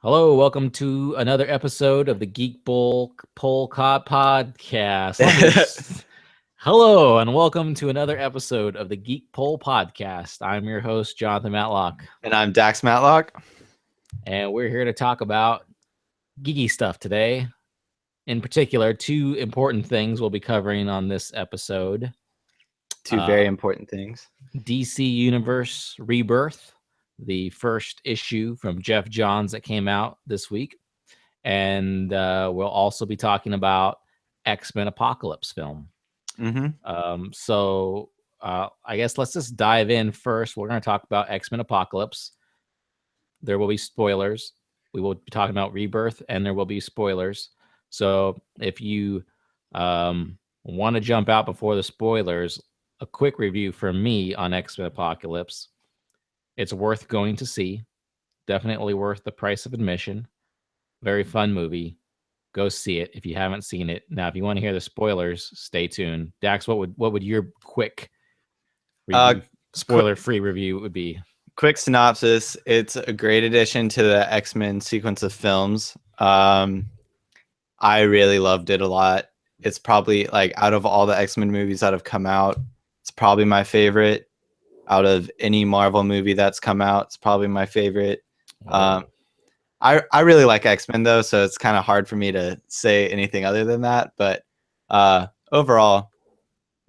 Hello, welcome to another episode of the Geek Pull podcast. Hello, and welcome to another episode of the Geek Pull podcast. I'm your host, Jonathan Matlock, And I'm Dax Matlock. and we're here to talk about geeky stuff today. In particular, two important things we'll be covering on this episode. Two very important things. DC Universe Rebirth, the first issue from Geoff Johns that came out this week. And we'll also be talking about X-Men Apocalypse film. So I guess let's just dive in first. We're going to talk about X-Men Apocalypse. There will be spoilers. We will be talking about Rebirth, and there will be spoilers. So if you want to jump out before the spoilers, a quick review from me on X-Men Apocalypse. It's worth going to see. Definitely worth the price of admission. Very fun movie. Go see it if you haven't seen it. Now, if you want to hear the spoilers, stay tuned. Dax, what would your quick spoiler-free review would be? Quick synopsis. It's a great addition to the X-Men sequence of films. I really loved it a lot. It's probably, like, out of all the X-Men movies that have come out, it's probably my favorite. Out of any Marvel movie that's come out, it's probably my favorite. I really like X-Men, though, so it's kind of hard for me to say anything other than that. But overall,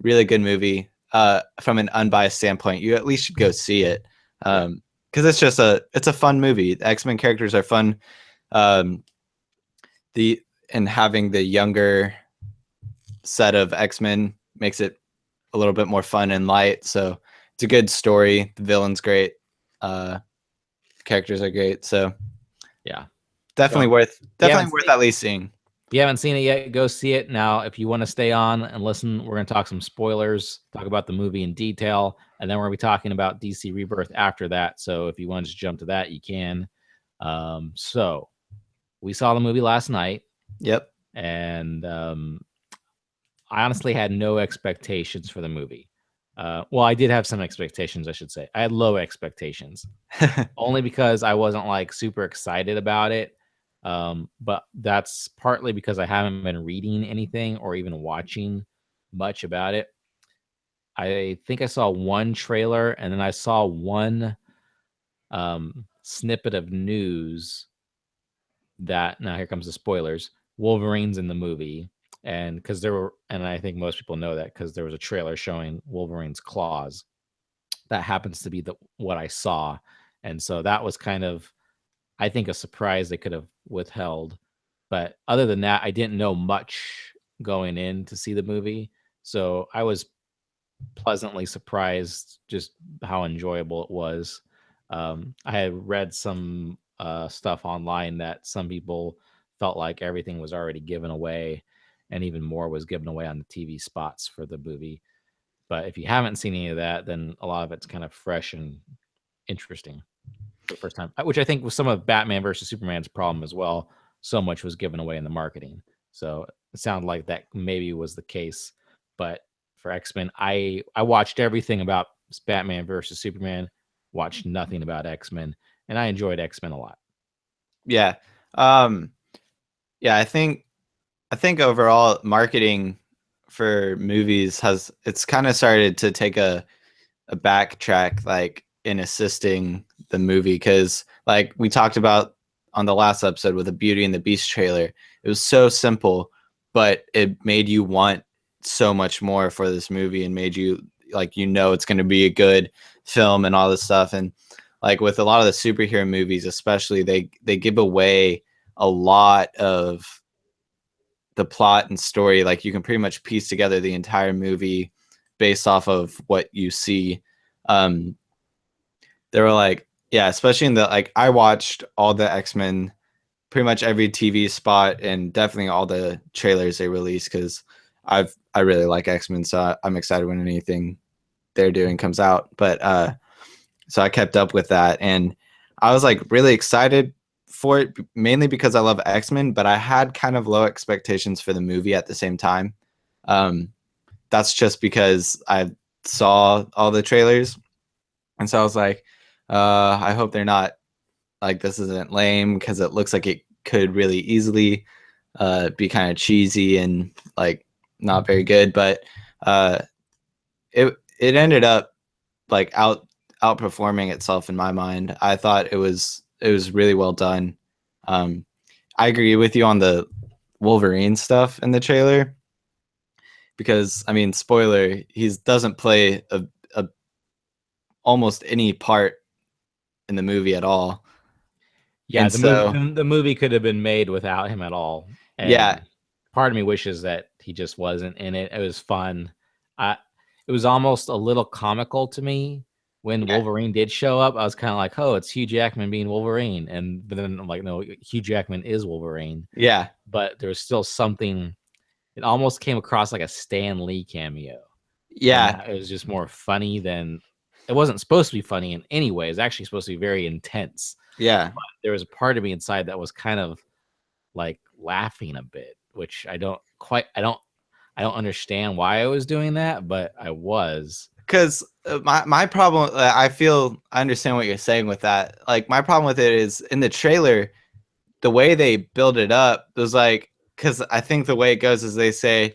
really good movie. From an unbiased standpoint, you at least should go see it. Because it's a fun movie. The X-Men characters are fun. And having the younger set of X-Men makes it a little bit more fun and light. So it's a good story. The villain's great. Characters are great. So yeah, definitely worth at least seeing. If you haven't seen it yet, go see it. Now, if you want to stay on and listen, we're going to talk some spoilers, talk about the movie in detail, and then we're going to be talking about DC Rebirth after that. So if you want to just jump to that, you can. So we saw the movie last night. Yep. And I honestly had no expectations for the movie. Well, I did have some expectations, I should say. I had low expectations, only because I wasn't like super excited about it. But that's partly because I haven't been reading anything or even watching much about it. I think I saw one trailer, and then I saw one snippet of news that, now here comes the spoilers, Wolverine's in the movie. And because I think most people know that because there was a trailer showing Wolverine's claws. That happens to be what I saw. And so that was kind of, I think, a surprise they could have withheld. But other than that, I didn't know much going in to see the movie. So I was pleasantly surprised just how enjoyable it was. I had read some stuff online that some people felt like everything was already given away, and even more was given away on the TV spots for the movie. But if you haven't seen any of that, then a lot of it's kind of fresh and interesting for the first time, which I think was some of Batman versus Superman's problem as well. So much was given away in the marketing. So it sounded like that maybe was the case. But for X-Men, I watched everything about Batman versus Superman, watched nothing about X-Men, and I enjoyed X-Men a lot. Yeah. I think overall marketing for movies it's kind of started to take a backtrack, like, in assisting the movie, because like we talked about on the last episode with the Beauty and the Beast trailer, it was so simple, but it made you want so much more for this movie and made you like, it's going to be a good film and all this stuff. And like with a lot of the superhero movies especially, they give away a lot of the plot and story. Like you can pretty much piece together the entire movie based off of what you see. They were like, yeah, especially in the, like, I watched all the X-Men, pretty much every TV spot, and definitely all the trailers they released, because I really like X-Men, so I'm excited when anything they're doing comes out. But so I kept up with that, and I was like really excited for it, mainly because I love X-Men, but I had kind of low expectations for the movie at the same time. That's just because I saw all the trailers, and so I was like, I hope they're not like this isn't lame because it looks like it could really easily be kind of cheesy and like not very good, but uh, it ended up like outperforming itself in my mind. I thought it was really well done. Um, I agree with you on the Wolverine stuff in the trailer because I mean, spoiler, he doesn't play a almost any part in the movie at all, Yeah, and so the movie could have been made without him at all, yeah, and part of me wishes that he just wasn't in it. It was fun. I it was almost a little comical to me when yeah, Wolverine did show up. I was kind of like, "Oh, it's Hugh Jackman being Wolverine," and but then I'm like, "No, Hugh Jackman is Wolverine." yeah, But there was still something. It almost came across like a Stan Lee cameo, and yeah, that it was just more funny than it wasn't supposed to be funny in any way. It's actually supposed to be very intense. yeah. There was a part of me inside that was kind of like laughing a bit, which I don't understand why I was doing that, but I was. Because my problem, I feel I understand what you're saying with that. Like my problem with it is in the trailer, the way they build it up was like, because I think the way it goes is they say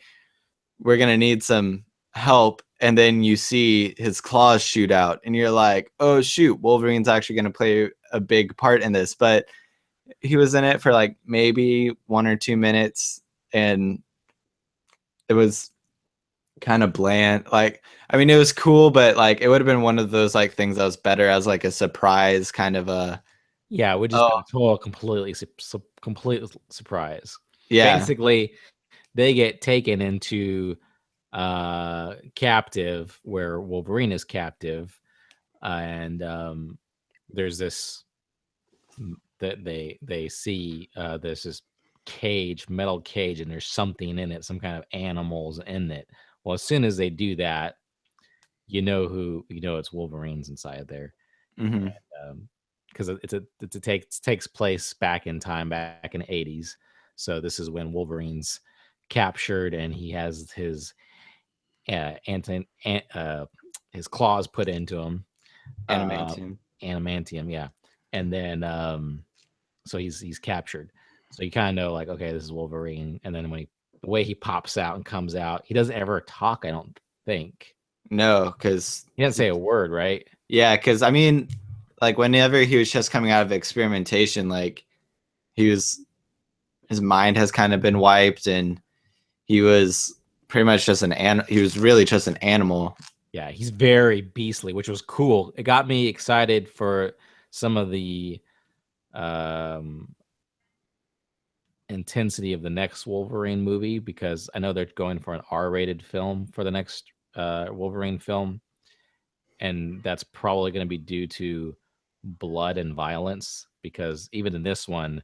we're gonna need some help, and then you see his claws shoot out, and you're like, oh shoot, Wolverine's actually gonna play a big part in this. But he was in it for like maybe 1 or 2 minutes, and it was kind of bland. Like, I mean, it was cool, but like, it would have been one of those like things that was better as like a surprise kind of a. Yeah, it would just Oh been a total complete surprise. yeah. Basically, they get taken into captive where Wolverine is captive, and there's this that they see there's this metal cage, and there's something in it, some kind of animals in it. Well, as soon as they do that, it's Wolverine's inside there, Hmm. because it takes place back in time, back in the 80s. So this is when Wolverine's captured, and he has anti his claws put into him, uh, Animantium. adamantium, yeah, and then so he's captured. So you kind of know like, okay, this is Wolverine, and then the way he pops out and comes out, he doesn't ever talk. I don't think No, because he doesn't say a word, right? yeah, because I mean, like whenever he was just coming out of experimentation, like he was his mind has kind of been wiped, and he was pretty much just he was really just an animal. Yeah, he's very beastly, which was cool. It got me excited for some of the um, intensity of the next Wolverine movie, because I know they're going for an R-rated film for the next Wolverine film, and that's probably going to be due to blood and violence, because even in this one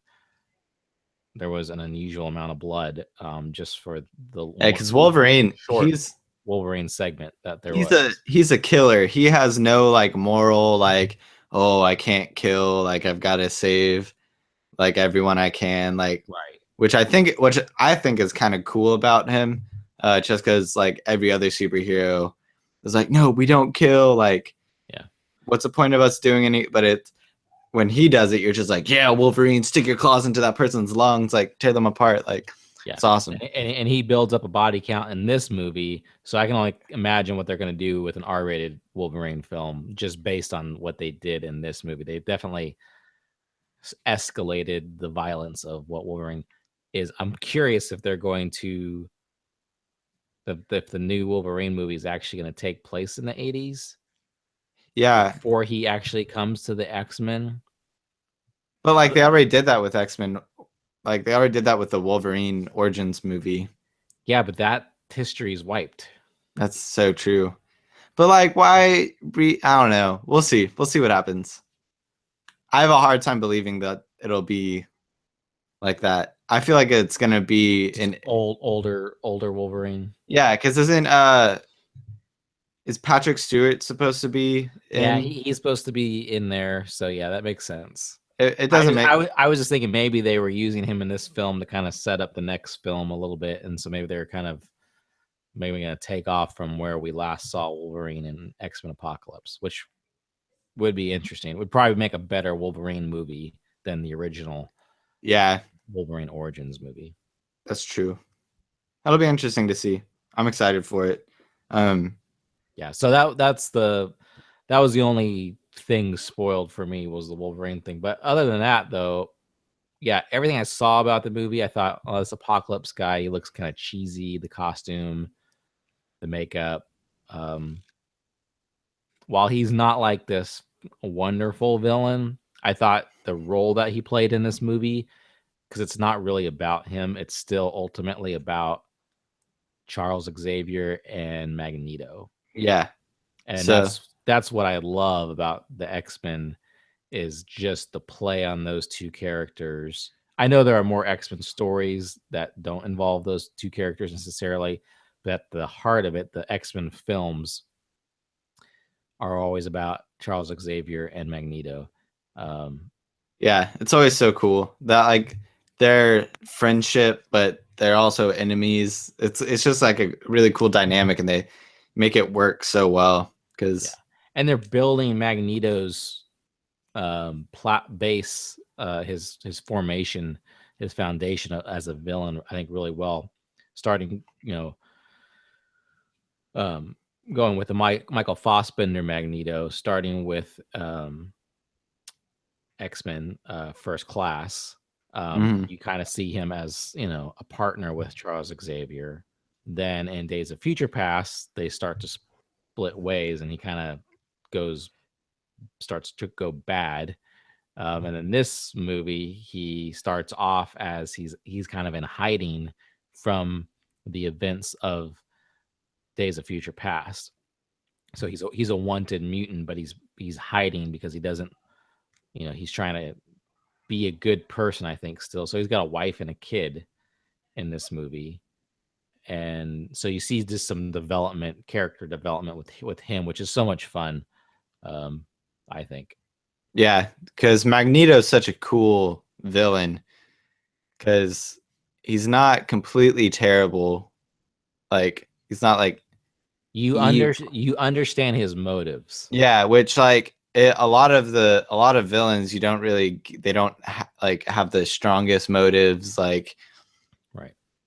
there was an unusual amount of blood, just for the Because Wolverine, short Wolverine segment that there was. he's a killer. He has no like moral like, oh, I can't kill, like I've got to save like everyone I can, like Right. which I think is kind of cool about him. Just because like every other superhero is like, no, we don't kill. Like, Yeah. what's the point of us doing any? But it when he does it, you're just like, yeah, Wolverine, stick your claws into that person's lungs, like tear them apart. Like, Yeah. it's awesome. And he builds up a body count in this movie, so I can only imagine what they're going to do with an R-rated Wolverine film, just based on what they did in this movie. They definitely escalated the violence of what Wolverine is. I'm curious if they're going to if the new Wolverine movie is actually going to take place in the 80s Yeah, before he actually comes to the X-Men. but like they already did that with X-Men. Like they already did that with the Wolverine Origins movie. Yeah, but that history is wiped. That's so true. But like, why? I don't know. We'll see. We'll see what happens. I have a hard time believing that it'll be like that. I feel like it's gonna be Just older Wolverine. yeah, because isn't is Patrick Stewart supposed to be Yeah, in? he's supposed to be in there, so yeah, that makes sense. It doesn't make I was just thinking maybe they were using him in this film to kind of set up the next film a little bit, and so maybe they're kind of maybe going to take off from where we last saw Wolverine in X-Men Apocalypse, which would be interesting. It would probably make a better Wolverine movie than the original Yeah, Wolverine Origins movie. that's true. That'll be interesting to see. I'm excited for it. Yeah, so that was the only thing spoiled for me was the Wolverine thing. But other than that, though, yeah, everything I saw about the movie, I thought, oh, this Apocalypse guy, he looks kind of cheesy. The costume, the makeup. Um, while he's not like this wonderful villain, I thought the role that he played in this movie, because it's not really about him, it's still ultimately about Charles Xavier and Magneto. yeah. And So that's what I love about the X-Men is just the play on those two characters. I know there are more X-Men stories that don't involve those two characters necessarily, but at the heart of it, the X-Men films are always about Charles Xavier and Magneto. yeah, it's always so cool that like their friendship, but they're also enemies. It's just like a really cool dynamic, and they make it work so well Yeah, because and they're building Magneto's plot base, his formation, his foundation as a villain. I think really well, starting um, going with the Michael Fassbender Magneto, starting with X-Men First Class. You kind of see him as a partner with Charles Xavier. Then in Days of Future Past, they start to split ways, and he kind of starts to go bad. And in this movie, he starts off as he's kind of in hiding from the events of Days of Future Past. So he's a wanted mutant, but he's hiding because he doesn't, he's trying to be a good person, I think, still. So he's got a wife and a kid in this movie. And so you see just some character development with him, which is so much fun. I think. yeah, because Magneto's such a cool villain because he's not completely terrible. Like he's not like evil. You understand his motives. Yeah, which like a lot of villains you don't really they don't like have the strongest motives Right.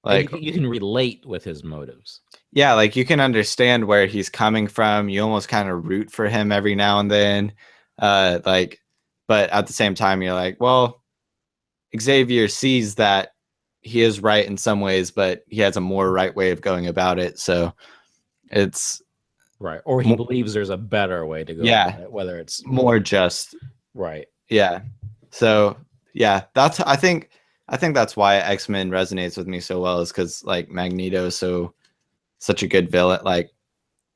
And like you can relate with his motives. yeah, like you can understand where he's coming from. You almost kind of root for him every now and then. Like but at the same time you're like, well, Xavier sees that he is right in some ways, but he has a more right way of going about it. So it's Right. Or he believes there's a better way to go yeah, about it, whether it's more just. right. Yeah. So yeah, I think that's why X-Men resonates with me so well is because like Magneto is such a good villain. Like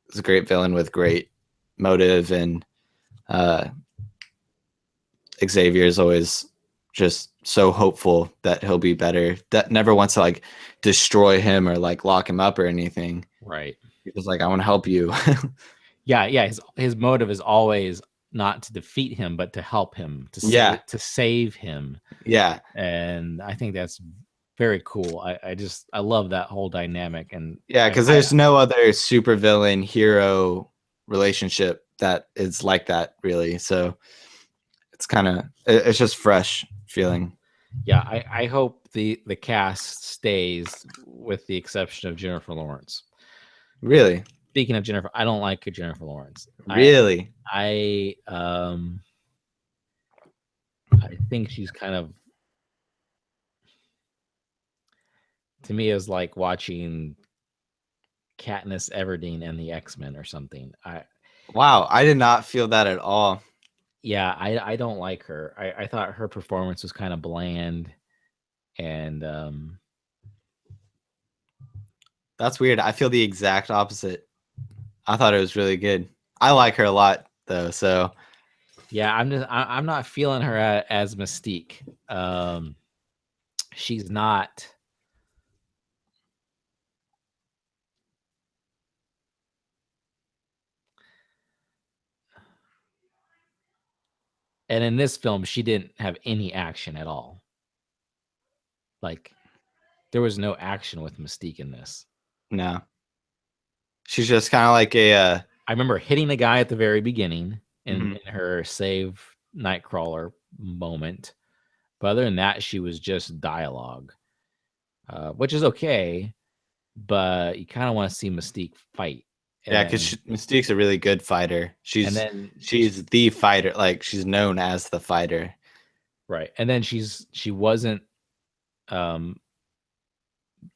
it's a great villain with great motive, and uh, Xavier is always just so hopeful that he'll be better. That never wants to like destroy him or like lock him up or anything. Right. He's just like, I want to help you. Yeah, yeah. His motive is always not to defeat him, but to help him, Yeah. to save him. Yeah. And I think that's very cool. I love that whole dynamic. And Yeah, because there's no other supervillain hero relationship that is like that, really. So it's kind of it's just fresh feeling. yeah, I hope the cast stays with the exception of Jennifer Lawrence. Really, Speaking of Jennifer, I don't like Jennifer Lawrence. really. I think she's kind of, to me, is like watching Katniss Everdeen and the X-Men or something. Wow, I did not feel that at all. Yeah, I don't like her. I thought her performance was kind of bland, and That's weird. I feel the exact opposite. I thought it was really good. I like her a lot though. So yeah, I'm not feeling her as Mystique. She's not. And in this film, she didn't have any action at all. Like, there was no action with Mystique in this. no, she's just kind of like a. I remember hitting a guy at the very beginning. Mhm. in her save Nightcrawler moment. But other than that, she was just dialogue, which is okay. But you kind of want to see Mystique fight, Yeah, because Mystique's a really good fighter. and then She's the fighter. Like she's known as the fighter. right, and then she wasn't um,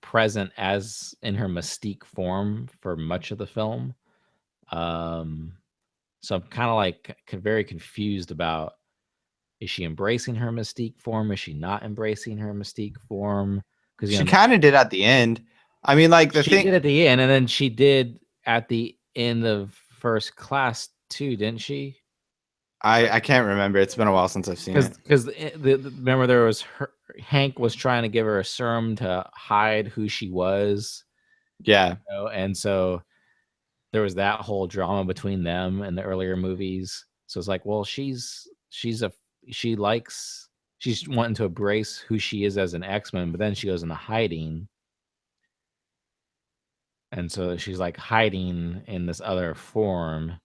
present as in her Mystique form for much of the film. Um, so I'm kind of like very confused about, is she embracing her Mystique form? Is she not embracing her Mystique form? Because She kind of did at the end. I mean, like the she thing. did at the end, and then she did at the end of First Class too, didn't she? I can't remember. It's been a while since I've seen it. Because remember there was Hank was trying to give her a serum to hide who she was, Yeah. and so there was that whole drama between them in the earlier movies. So it's like, well, she's a she likes she's wanting to embrace who she is as an X-Men, but then she goes into hiding. And so she's like hiding in this other form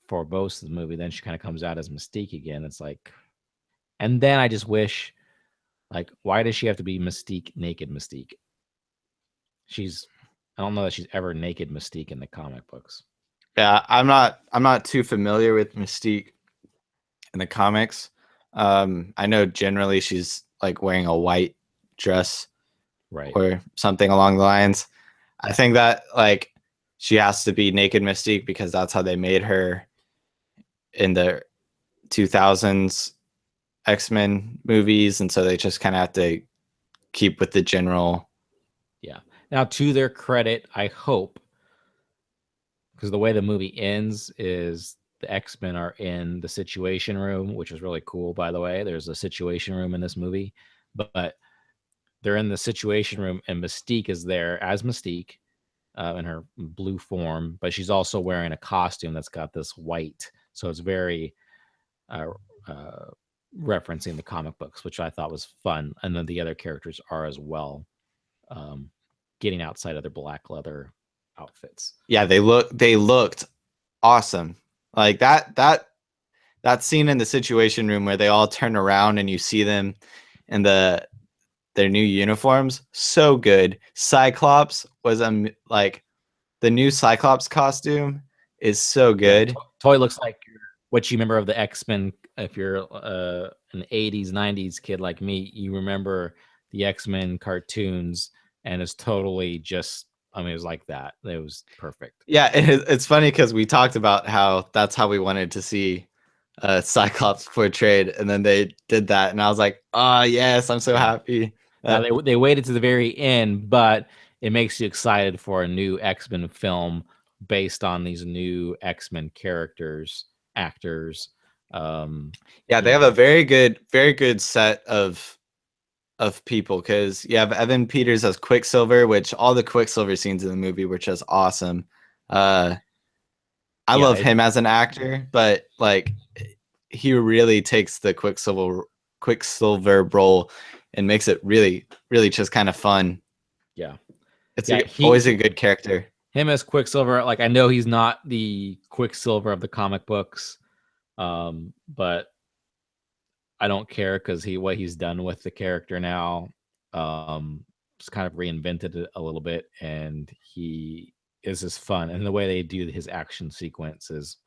for most of the movie. Then she kind of comes out as Mystique again. It's like, and then I just wish, like, why does she have to be Mystique, naked Mystique? I don't know that she's ever naked Mystique in the comic books. Yeah, I'm not too familiar with Mystique in the comics. I know generally she's like wearing a white dress Right. or something along the lines. I think that like she has to be naked Mystique because that's how they made her in the 2000s X-Men movies, and so they just kind of have to keep with the general. Yeah. Now, to their credit, I hope, because the way the movie ends is the X-Men are in the Situation Room, which is really cool, by the way. There's a Situation Room in this movie, but they're in the Situation Room, and Mystique is there as Mystique in her blue form, but she's also wearing a costume that's got this white, so it's very uh, uh, referencing the comic books, which I thought was fun, and then the other characters are as well, um, getting outside of their black leather outfits. Yeah, they looked awesome. Like that scene in the Situation Room where they all turn around and you see them in their new uniforms, so good. Cyclops was like the new Cyclops costume is so Yeah, good. Toy looks like what you remember of the X-Men. If you're an 80s 90s kid like me, you remember the X-Men cartoons, and it's totally just, I mean, it was like that. It was perfect. Yeah, it's funny because we talked about how that's how we wanted to see Cyclops portrayed, and then they did that, and I was like, oh yes, I'm so Yeah. happy. Now they waited to the very end, but it makes you excited for a new X-Men film based on these new X-Men characters, actors. Yeah, they have a very good set of people because you have Evan Peters as Quicksilver, which all the Quicksilver scenes in the movie were just awesome. Uh, I Yeah, love him as an actor, but like he really takes the Quicksilver role and makes it really just kind of fun. yeah, It's yeah. always a good character. Him as Quicksilver. Like, I know he's not the Quicksilver of the comic books, but I don't care because what he's done with the character now, just kind of reinvented it a little bit, and he is just fun. And the way they do his action sequences,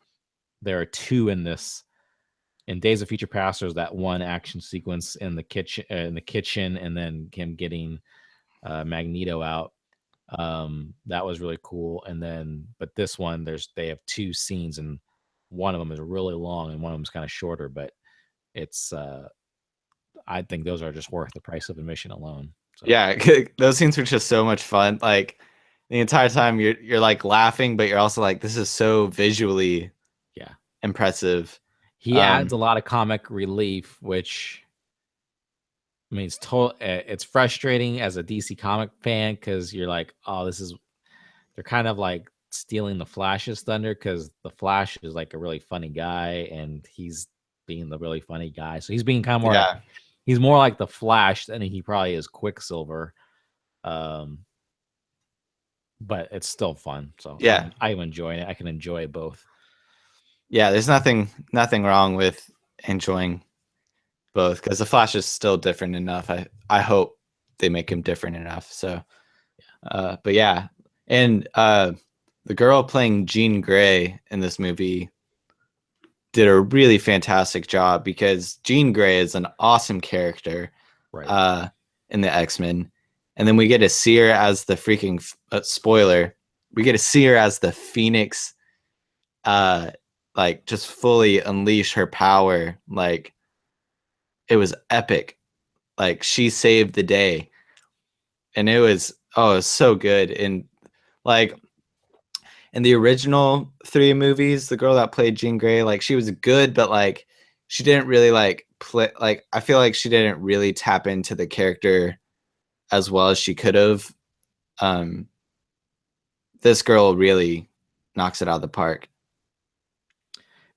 there are two in this. In Days of Future Past, there's that one action sequence in the kitchen, and then him getting Magneto out. That was really cool. And then, but this one, they have two scenes, and one of them is really long, and one of them is kind of shorter. But it's I think those are just worth the price of admission alone. So Yeah, those scenes were just so much fun. Like the entire time you're like laughing, but you're also like, this is so visually yeah, impressive. he adds a lot of comic relief, which, I mean, it's frustrating as a DC comic fan because you're like, oh, they're kind of like stealing the Flash's thunder because the Flash is like a really funny guy, and he's being the really funny guy. So he's being kind of more like, Yeah, he's more like the Flash than he probably is Quicksilver. Um, but it's still fun. So yeah. I'm enjoying it. I can enjoy both. Yeah, there's nothing wrong with enjoying both because the Flash is still different enough. I hope they make him different enough. So, but yeah, and the girl playing Jean Grey in this movie did a really fantastic job because Jean Grey is an awesome character Right. uh, in the X-Men, and then we get to see her as the freaking spoiler. We get to see her as the Phoenix, uh, like just fully unleash her power. Like it was epic. Like she saved the day, and it was it was so good. And like in the original three movies, the girl that played Jean Grey, like she was good, but like she didn't really like play. Like I feel like she didn't really tap into the character as well as she could have. Um, this girl really knocks it out of the park.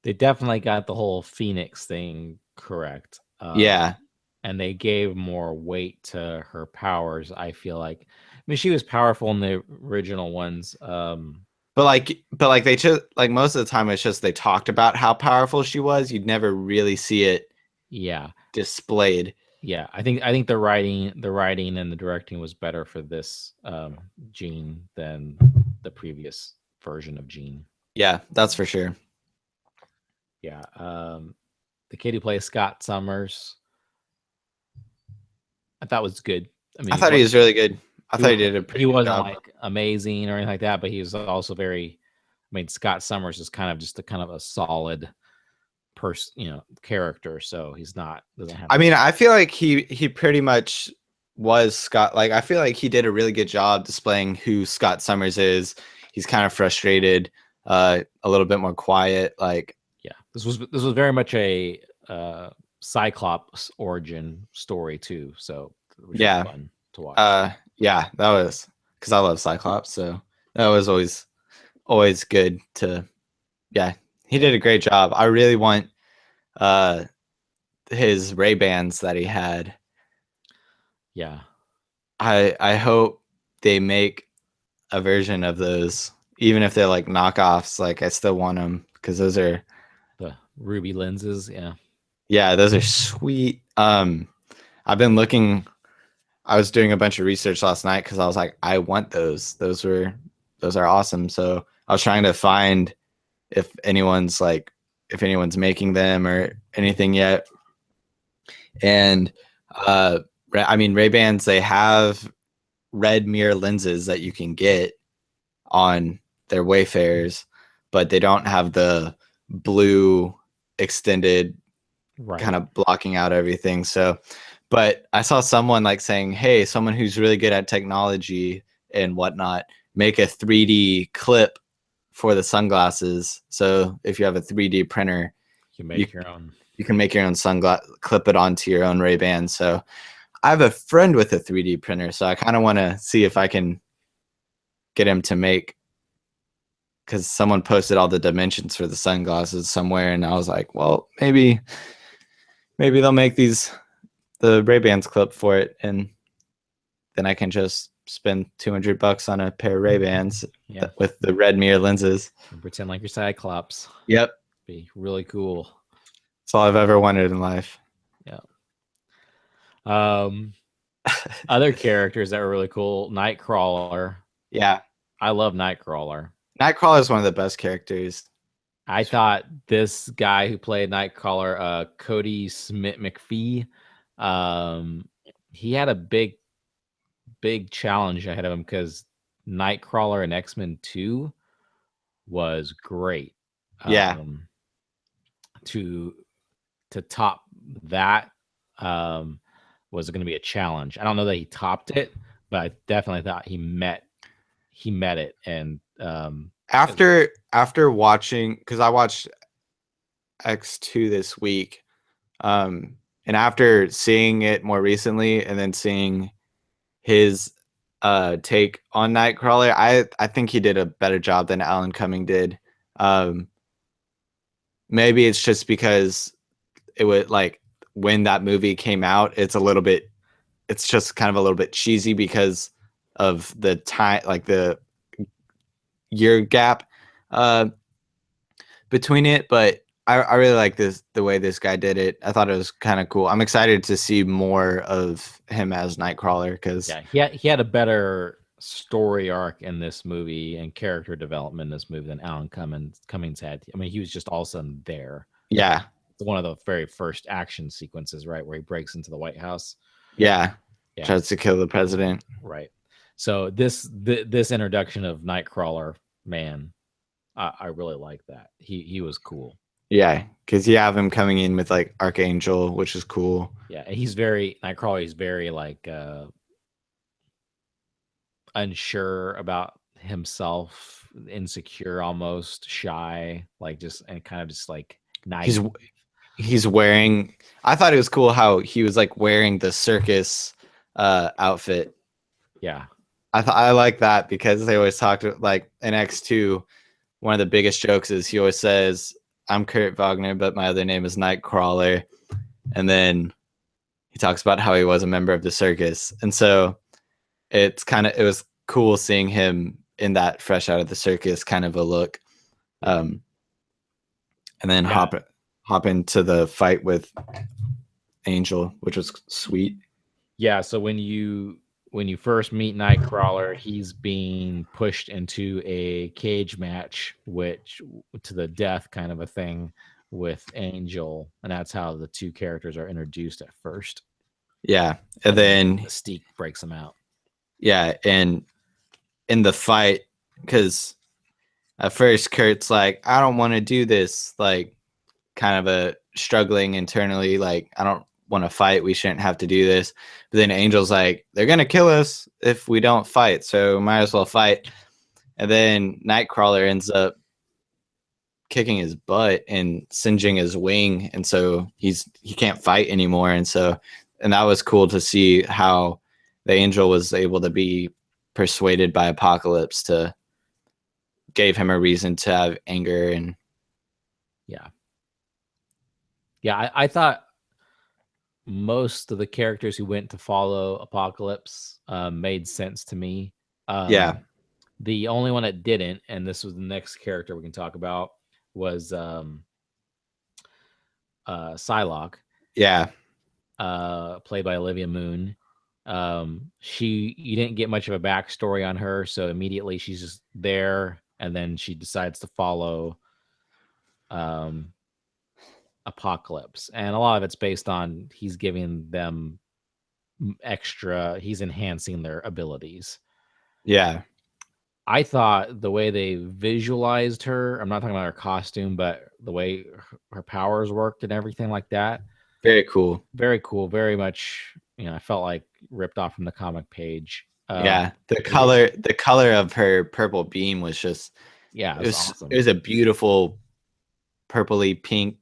They definitely got the whole Phoenix thing correct. Yeah, And they gave more weight to her powers, I feel like. I mean, she was powerful in the original ones. but like they just like most of the time it's just they talked about how powerful she was. You'd never really see it Yeah. displayed. Yeah. I think the writing and the directing was better for this Jean than the previous version of Jean. Yeah, that's for sure. Yeah. The kid who plays Scott Summers, I thought was good. I mean, I thought he was really good. I he thought he wasn't did a he pretty good wasn't job. like amazing or anything like that, but he was also very. I mean, Scott Summers is kind of just a kind of a solid person, character. So he's not doesn't have I the. mean, I feel like he pretty much was Scott. Like, I feel like he did a really good job displaying who Scott Summers is. He's kind of frustrated, a little bit more quiet. Like, Yeah, this was very much a Cyclops origin story too. So which was yeah, fun to watch. yeah, that was because I love Cyclops, so that was always good to. Yeah, he Yeah, did a great job. I really want uh his Ray Bans that he had. yeah. I hope they make a version of those, even if they're like knockoffs. Like I still want them because those are, The ruby lenses. Yeah, yeah, those are sweet. I've been looking. I was doing a bunch of research last night because I was like, I want those. Those are awesome. So I was trying to find if anyone's making them or anything yet. And I mean, Ray Bans, they have red mirror lenses that you can get on their Wayfarers, but they don't have the blue extended right. kind of blocking out everything. So, but I saw someone like saying, "Hey, someone who's really good at technology and whatnot, make a 3D clip for the sunglasses. So if you have a 3D printer, You you make your own. you can make your own sunglass, clip it onto your own Ray-Ban." So I have a friend with a 3D printer, so I kind of want to see if I can get him to make, because someone posted all the dimensions for the sunglasses somewhere, and I was like, well, maybe they'll make the Ray-Bans clip for it, and then I can just spend $200 on a pair of Ray-Bans Yeah, with the red mirror lenses. and pretend like you're Cyclops. Yep, Be really cool. that's all I've ever wanted in life. Yeah. Um, Other characters that were really cool. Nightcrawler. Yeah, I love Nightcrawler. Nightcrawler is one of the best characters. I thought this guy who played Nightcrawler, Cody Smith McPhee, he had a big challenge ahead of him because Nightcrawler in X-Men 2 was great. Yeah, To top that was going to be a challenge. I don't know that he topped it, but I definitely thought he met it. And after watching, because I watched X2 this week, and after seeing it more recently and then seeing his take on Nightcrawler, I think he did a better job than Alan Cumming did. Um, maybe it's just because it would like when that movie came out, it's just kind of a little bit cheesy because of the time, like the year gap. Uh, between it, but I really like the way this guy did it. I thought it was kind of cool. I'm excited to see more of him as Nightcrawler because Yeah, he had a better story arc in this movie and character development in this movie than Alan Cummings had. I mean, he was just all of a sudden there. yeah, One of the very first action sequences, right, where he breaks into the White House. yeah, Yeah, tries to kill the president. right. So this introduction of Nightcrawler, man, I really like that. He was cool. Yeah, because you have him coming in with like Archangel, which is cool. Yeah, and he's very Nightcrawler. He's very like unsure about himself, insecure, almost shy, like just and kind of just like He's naive. he's wearing. I thought it was cool how he was like wearing the circus outfit. Yeah, I like that because they always talked like in X2. One of the biggest jokes is he always says, "I'm Kurt Wagner, but my other name is Nightcrawler," and then he talks about how he was a member of the circus, and so it was cool seeing him in that fresh out of the circus kind of a look. And then yeah. hop into the fight with Angel, which was sweet. Yeah, so when you first meet Nightcrawler, he's being pushed into a cage match, which to the death kind of a thing with Angel, and that's how the two characters are introduced at first. Yeah, and then Mystique breaks them out. Yeah, and in the fight, because at first Kurt's like, I don't want to do this, like kind of a struggling internally, like I don't want to fight, we shouldn't have to do this. But then Angel's like, they're gonna kill us if we don't fight, so might as well fight. And then Nightcrawler ends up kicking his butt and singeing his wing, and so he can't fight anymore. And that was cool to see how the Angel was able to be persuaded by Apocalypse to gave him a reason to have anger. And I thought most of the characters who went to follow Apocalypse made sense to me. The only one that didn't, and this was the next character we can talk about, was Psylocke. Yeah. Played by Olivia Moon. You didn't get much of a backstory on her, so immediately she's just there, and then she decides to follow Apocalypse, and a lot of it's based on he's giving them extra, he's enhancing their abilities. Yeah. I thought the way they visualized her, I'm not talking about her costume, but the way her powers worked and everything like that. Very cool. Very cool. Very much, I felt like ripped off from the comic page. Yeah. The color of her purple beam was just, it was awesome. It was a beautiful purpley pink,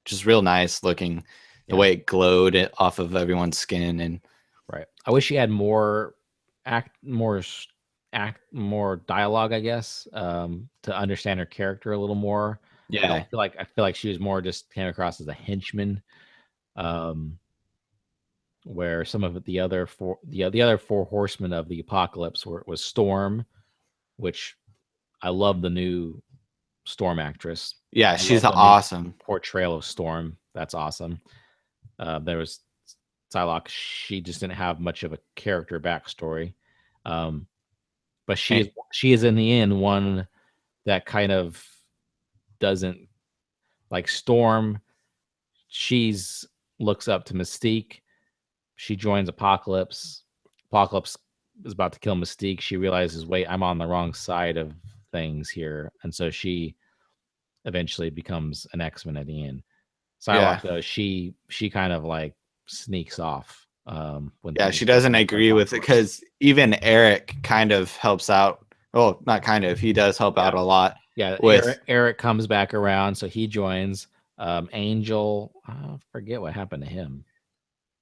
just real nice looking, the way it glowed off of everyone's skin. And right. I wish she had more dialogue, I guess, to understand her character a little more. Yeah. I feel like she was more just came across as a henchman. Where some of the other four horsemen of the apocalypse was Storm, which I love the new Storm actress. Yeah, she's awesome portrayal of Storm. That's awesome. There was Psylocke. She just didn't have much of a character backstory. But she is in the end one that kind of doesn't like Storm. She's looks up to Mystique. She joins Apocalypse. Apocalypse is about to kill Mystique. She realizes, wait, I'm on the wrong side of things here. And so she eventually becomes an X-Men at the end. Psylocke, though, she kind of like sneaks off. She doesn't agree with it because even Eric kind of helps out. Well, not kind of. He does help out a lot. Yeah, Eric comes back around, so he joins. Angel, I forget what happened to him.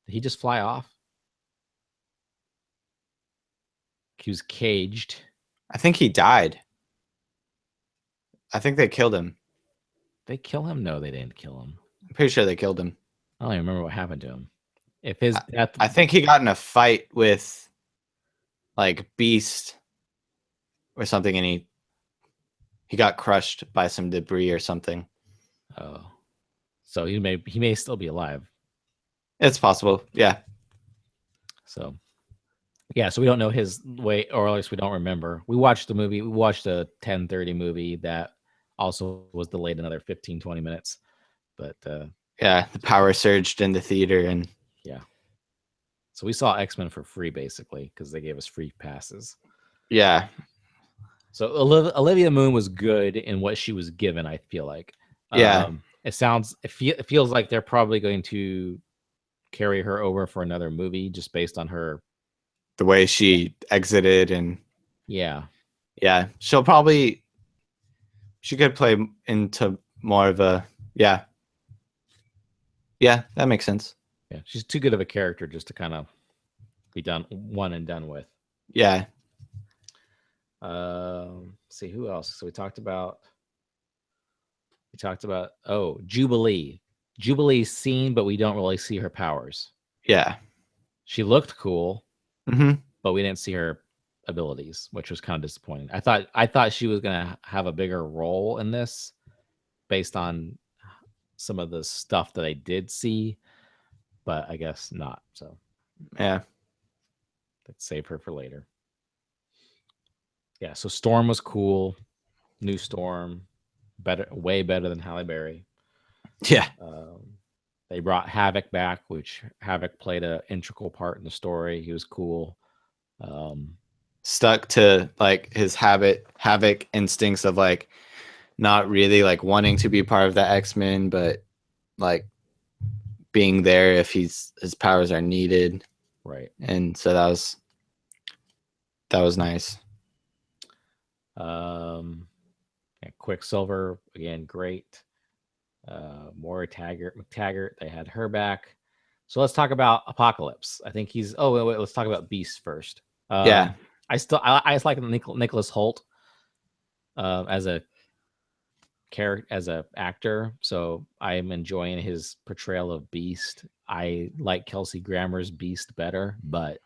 Did he just fly off? He was caged. I think he died. I think they killed him. They kill him? No, they didn't kill him. I'm pretty sure they killed him. I don't even remember what happened to him. If his death, I think he got in a fight with like Beast or something, and he got crushed by some debris or something. Oh, so he may still be alive. It's possible. Yeah. So yeah, so we don't know his way, or at least we don't remember. We watched the movie. We watched a 10:30 movie that also was delayed another 15, 20 minutes. But Yeah, the power surged in the theater, and yeah. So we saw X-Men for free basically because they gave us free passes. yeah. So Olivia Moon was good in what she was given, I feel like. Yeah. It feels like they're probably going to carry her over for another movie just based on her. The way she exited, and Yeah. yeah, she could play into more of a, yeah. Yeah, that makes sense. Yeah. She's too good of a character just to kind of be done one and done with. Yeah. See who else. So we talked about Jubilee. Jubilee's seen, but we don't really see her powers. Yeah. She looked cool, Mm-hmm. but we didn't see her abilities, which was kind of disappointing. I thought she was gonna have a bigger role in this based on some of the stuff that I did see, but I guess not. So Yeah. let's save her for later. Yeah, so Storm was cool. New Storm, way better than Halle Berry. Yeah. They brought Havoc back, which Havoc played an integral part in the story. He was cool. Stuck to like his havoc instincts of like not really like wanting to be part of the X-Men, but like being there if his powers are needed. Right. And so that was nice. Yeah, Quicksilver again, great. More McTaggart, they had her back. So let's talk about Apocalypse. I think he's. Oh wait, let's talk about Beast first. Yeah. I just like Nicholas Hoult as a character, as a actor. So I'm enjoying his portrayal of Beast. I like Kelsey Grammer's Beast better, but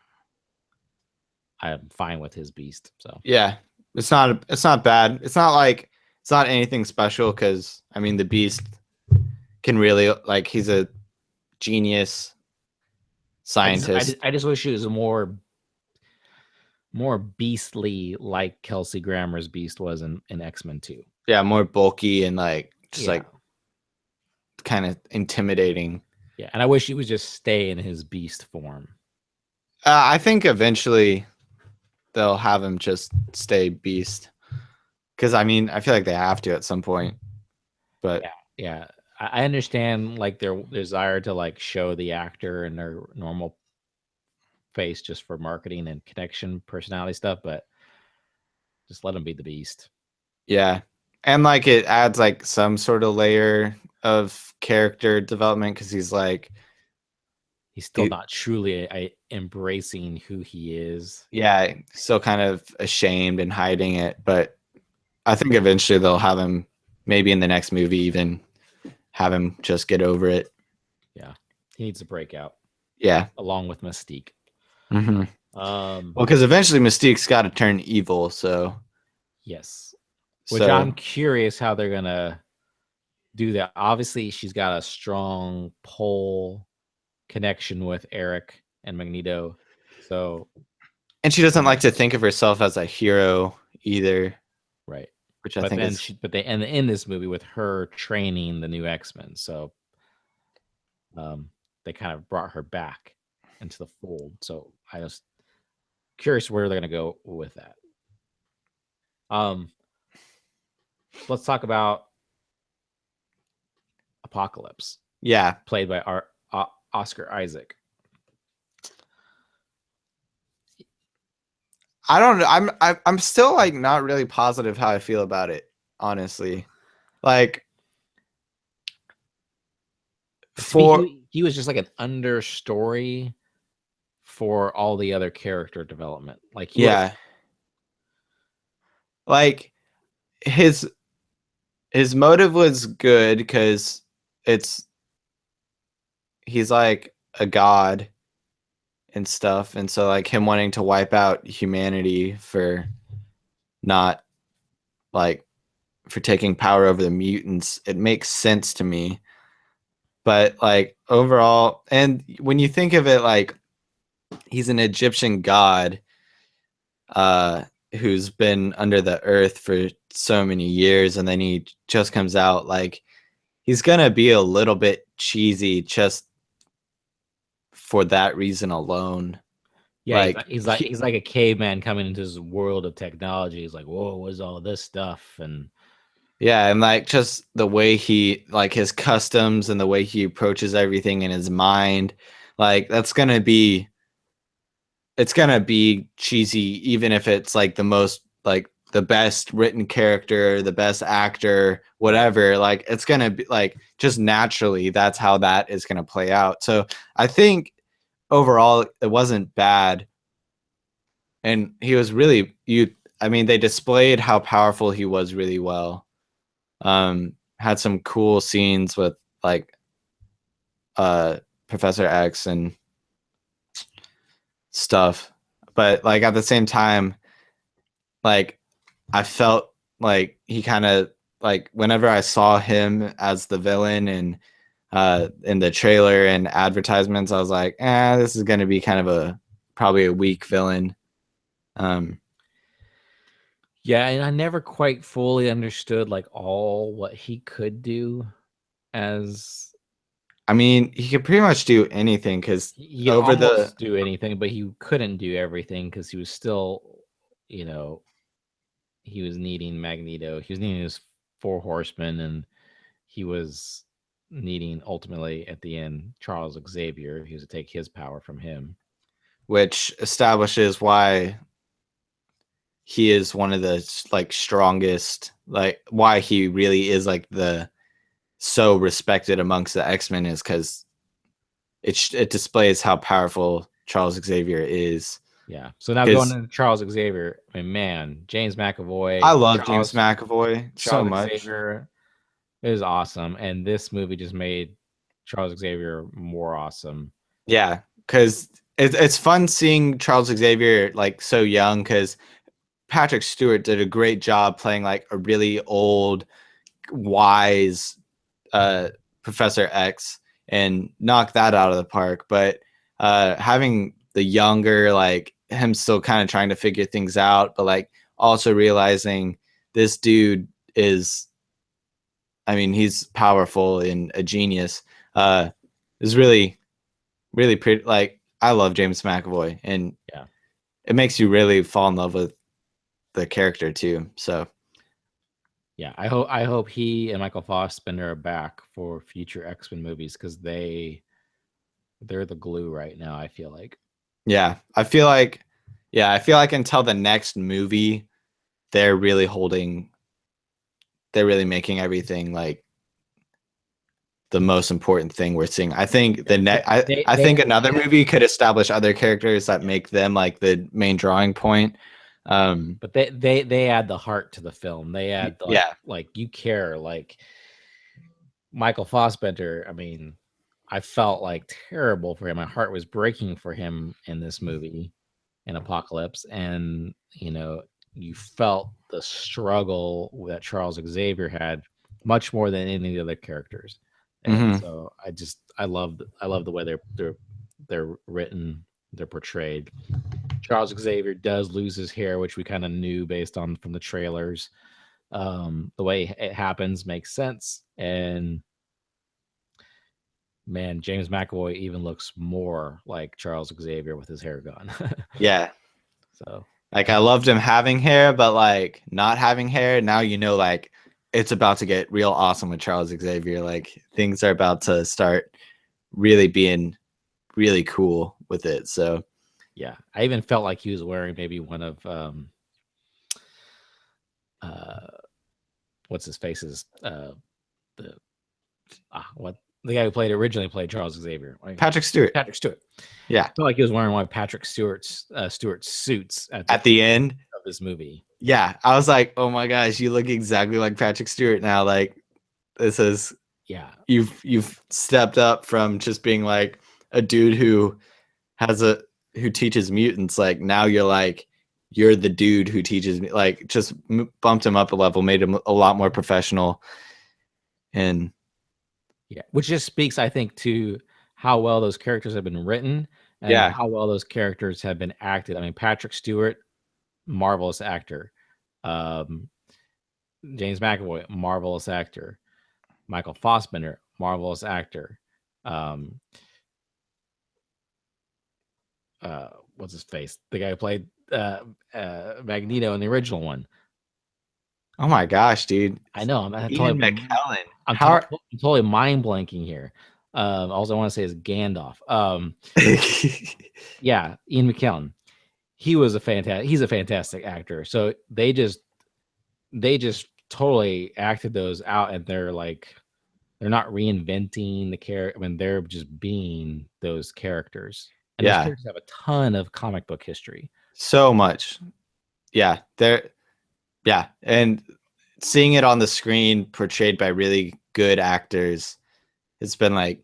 I'm fine with his Beast. So yeah, it's not bad. It's not anything special because I mean the Beast can really like he's a genius scientist. I just wish he was more beastly like Kelsey Grammer's Beast was in X-Men 2. Yeah, more bulky and like just Yeah. like kind of intimidating. Yeah, and I wish he would just stay in his Beast form. I think eventually they'll have him just stay Beast because I mean I feel like they have to at some point. But yeah, I understand like their desire to like show the actor in their normal face just for marketing and connection personality stuff, but just let him be the Beast. yeah, and like it adds like some sort of layer of character development because he's still not truly embracing who he is. Yeah, still kind of ashamed and hiding it, but I think eventually they'll have him maybe in the next movie even have him just get over it. Yeah, he needs to break out. Yeah, along with Mystique. Mm-hmm. Well, because eventually Mystique's got to turn evil, so yes. Which I'm curious how they're gonna do that. Obviously, she's got a strong pull connection with Eric and Magneto. So, and she doesn't like to think of herself as a hero either, right? Which I think is. But they end in this movie with her training the new X-Men. So, they kind of brought her back into the fold. So I was curious where they're gonna go with that. Let's talk about Apocalypse. Yeah, played by Oscar Isaac. I don't know. I'm still like not really positive how I feel about it, honestly. Like he was just like an understory for all the other character development. Like like his motive was good because he's like a god and stuff, and so like him wanting to wipe out humanity for not like for taking power over the mutants, it makes sense to me. But like overall, and when you think of it, like he's an Egyptian god uh who's been under the earth for so many years, and then he just comes out, like he's gonna be a little bit cheesy just for that reason alone. Yeah, Like he's like a caveman coming into this world of technology. He's like, whoa, what's all this stuff? And yeah, and like just the way he, like his customs and the way he approaches everything in his mind, like that's gonna be, it's gonna be cheesy, even if it's like the most, like the best written character, the best actor, whatever. Like it's gonna be like just naturally that's how that is gonna play out. So I think overall it wasn't bad, and he was really, you. I mean, they displayed how powerful he was really well. Had some cool scenes with like Professor X and stuff, but like at the same time, like I felt like he kind of, like whenever I saw him as the villain and in the trailer and advertisements, I was like, this is gonna be kind of a probably a weak villain. yeah, and I never quite fully understood like all what he could do as I mean, he could pretty much do anything because he could over the almost do anything, but he couldn't do everything because he was still, you know, he was needing Magneto. He was needing his four horsemen, and he was needing ultimately at the end Charles Xavier. He was to take his power from him, which establishes why he is one of the like strongest, like why he really is like the so respected amongst the X-Men, is because it displays how powerful Charles Xavier is. Yeah. So now going into Charles Xavier, I mean, man, James McAvoy. I love James McAvoy so Charles much. Xavier is awesome, and this movie just made Charles Xavier more awesome. Yeah, because it's fun seeing Charles Xavier like so young, because Patrick Stewart did a great job playing like a really old, wise Professor X and knocked that out of the park. But having the younger, like him still kind of trying to figure things out, but like also realizing this dude is, I mean, he's powerful and a genius, is really, really pretty. Like, I love James McAvoy, and yeah, it makes you really fall in love with the character too. So yeah, I hope he and Michael Fassbender are back for future X-Men movies, because they're the glue right now, I feel like. yeah, I feel like until the next movie, they're really making everything like the most important thing we're seeing. I think I think another movie could establish other characters that make them like the main drawing point. But they add the heart to the film. They add like you care, like Michael Fassbender. I mean, I felt like terrible for him. My heart was breaking for him in this movie, in Apocalypse, and you felt the struggle that Charles Xavier had much more than any of the other characters. And so I love the way they're written, they're portrayed. Charles Xavier does lose his hair, which we kind of knew based on from the trailers. The way it happens makes sense, and man, James McAvoy even looks more like Charles Xavier with his hair gone. Yeah. So like I loved him having hair, but like not having hair, now like it's about to get real awesome with Charles Xavier. Like things are about to start really being really cool with it. So yeah, I even felt like he was wearing maybe one of what's his face's the what the guy who originally played Charles Xavier, Patrick Stewart. Yeah, I felt like he was wearing one of Patrick Stewart's suits at the end of this movie. Yeah, I was like, oh my gosh, you look exactly like Patrick Stewart now. Like this is, yeah, you've stepped up from just being like a dude who teaches mutants. Like now you're like you're the dude who teaches me. Like, just bumped him up a level, made him a lot more professional. And yeah, which just speaks, I think, to how well those characters have been written and yeah, how well those characters have been acted. I mean, Patrick Stewart, marvelous actor. Um, James McAvoy, marvelous actor. Michael Fassbender, marvelous actor. Um, what's his face? The guy who played Magneto in the original one. oh my gosh, dude, I know. I'm Ian totally, McKellen. I'm, How to- I'm totally mind blanking here. All I want to say is Gandalf. Yeah, Ian McKellen. He's a fantastic actor. So they just totally acted those out, and they're not reinventing the character. I mean, they're just being those characters, and those yeah, characters have a ton of comic book history. so much. Yeah, and seeing it on the screen portrayed by really good actors, it's been like,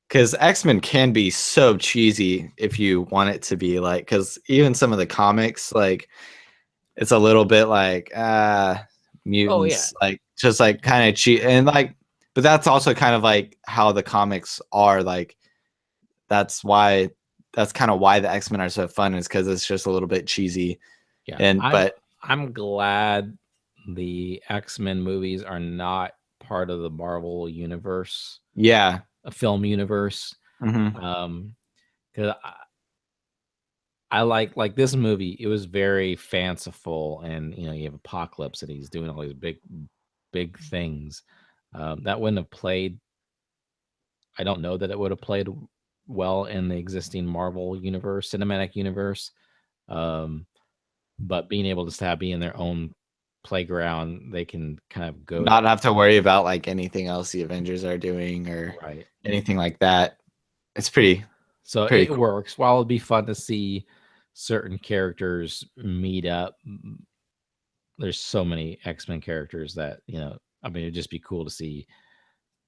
because X-Men can be so cheesy if you want it to be, like, because even some of the comics, like, it's a little bit like Oh yeah, mutants, like, just like kind of cheap, and like, but that's also kind of like how the comics are. Like, that's kind of why the X-Men are so fun, is because it's just a little bit cheesy. yeah. And but I'm glad the X-Men movies are not part of the Marvel universe, yeah, a film universe. mm-hmm. Because I like this movie. It was very fanciful, and you have Apocalypse, and he's doing all these big things. That wouldn't have played. I don't know that it would have played well in the existing Marvel universe, cinematic universe. But being able to be in their own playground, they can kind of go Not have to worry about like anything else the Avengers are doing or right. anything like that. It's pretty So pretty it cool. works. While it'd be fun to see certain characters meet up, there's so many X-Men characters that, I mean, it'd just be cool to see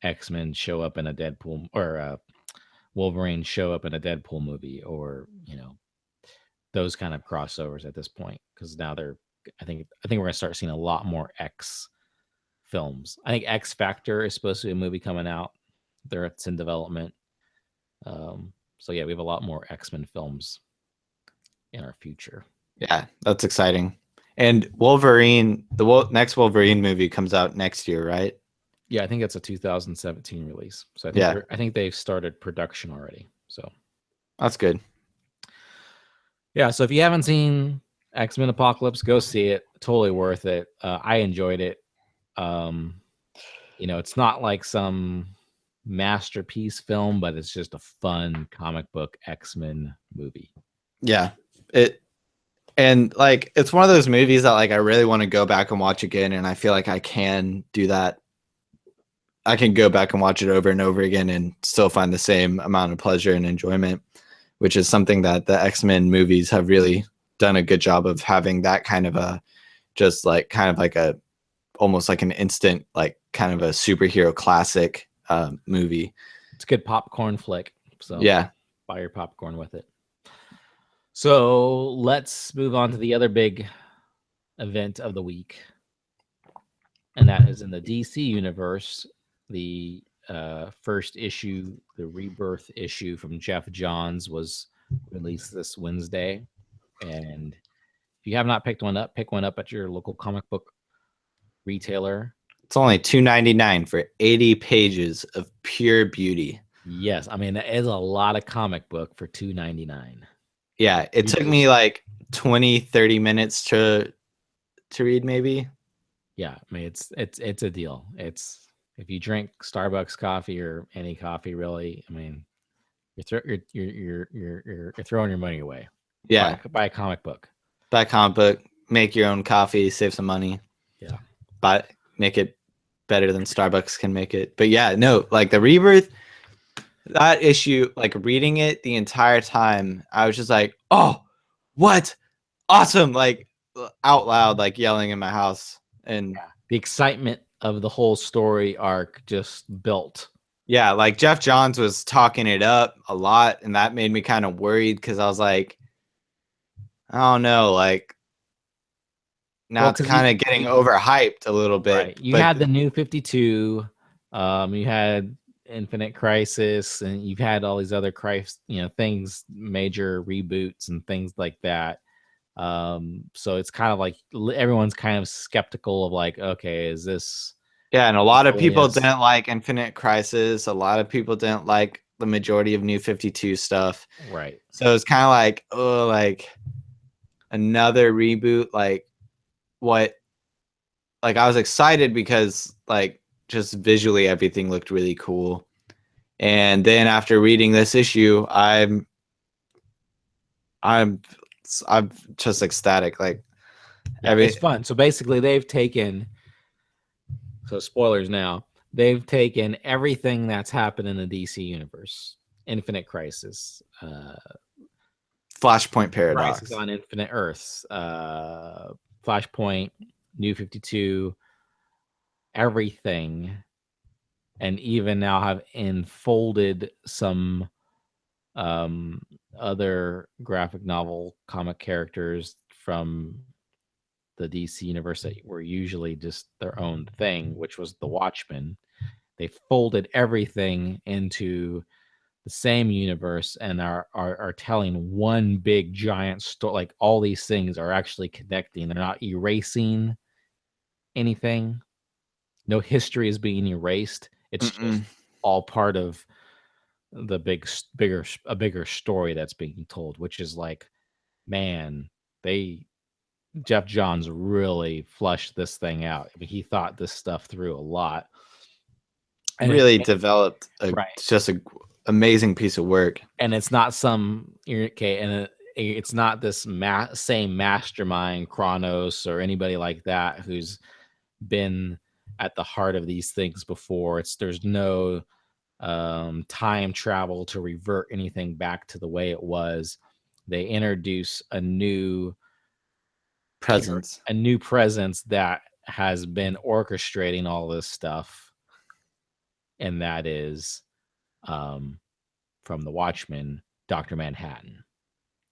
X-Men show up in a Deadpool, or Wolverine show up in a Deadpool movie, or, those kind of crossovers at this point. Because now I think we're gonna start seeing a lot more X films. I think X Factor is supposed to be a movie coming out. It's in development. So yeah, we have a lot more X-Men films in our future. Yeah, that's exciting. And Wolverine, the next Wolverine movie comes out next year, right? Yeah, I think it's a 2017 release. So Yeah, I think they've started production already. So that's good. yeah, so if you haven't seen X-Men Apocalypse, go see it. Totally worth it. I enjoyed it. It's not like some masterpiece film, but it's just a fun comic book X-Men movie. Yeah. And like, it's one of those movies that like I really want to go back and watch again, and I feel like I can do that. I can go back and watch it over and over again and still find the same amount of pleasure and enjoyment, which is something that the X-Men movies have really done a good job of having, that kind of a, just like kind of like a, almost like an instant, like kind of a superhero classic movie. It's a good popcorn flick. So Yeah. buy your popcorn with it. So let's move on to the other big event of the week. And that is in the DC Universe. The first issue, the Rebirth issue from Geoff Johns, was released this Wednesday. And if you have not picked one up, pick one up at your local comic book retailer. It's only $2.99 for 80 pages of pure beauty. Yes, I mean, that is a lot of comic book for $2.99. Yeah, it took me like 20-30 minutes to read, maybe. Yeah, I mean, it's a deal. It's, if you drink Starbucks coffee or any coffee, really, I mean, you're throwing your money away. Yeah, buy a comic book. buy a comic book, make your own coffee, save some money. Yeah, but make it better than Starbucks can make it. But yeah, no, like the Rebirth, that issue, like reading it the entire time, I was just like, oh, what? Awesome. Like out loud, like yelling in my house. And the excitement of the whole story arc just built. Yeah, like Geoff Johns was talking it up a lot, and that made me kind of worried, because I was like, I don't know, like now Well, it's because kind of getting overhyped a little bit, right, you but had the New 52, you had Infinite Crisis, and you've had all these other things, major reboots and things like that. So it's kind of like everyone's kind of skeptical of like, okay, is this yeah, and a lot of people Julius? didn't like Infinite Crisis. A lot of people didn't like the majority of New 52 stuff. Right. So it's kind of like, oh, like another reboot. Like what? Like I was excited because like just visually everything looked really cool. And then after reading this issue, I'm I'm just ecstatic. Like Yeah, every it's fun. So basically, so spoilers now, they've taken everything that's happened in the DC universe, Infinite Crisis, Flashpoint Crisis Paradox. on Infinite Earths, Flashpoint, New 52, everything, and even now have enfolded some um, other graphic novel comic characters from the DC universe that were usually just their own thing, which was the Watchmen. They folded everything into the same universe and are telling one big giant story. Like all these things are actually connecting. They're not erasing anything. No history is being erased. It's just Mm-mm. all part of the bigger story that's being told, which is like, man, they Geoff Johns really flushed this thing out. I mean, he thought this stuff through a lot, and Really developed right, just a amazing piece of work. and it's not some okay, and it's not this same mastermind Kronos or anybody like that who's been at the heart of these things before. There's no time travel to revert anything back to the way it was. They introduce Presence. a new presence that has been orchestrating all this stuff, and that is um, from the Watchmen, Dr. Manhattan.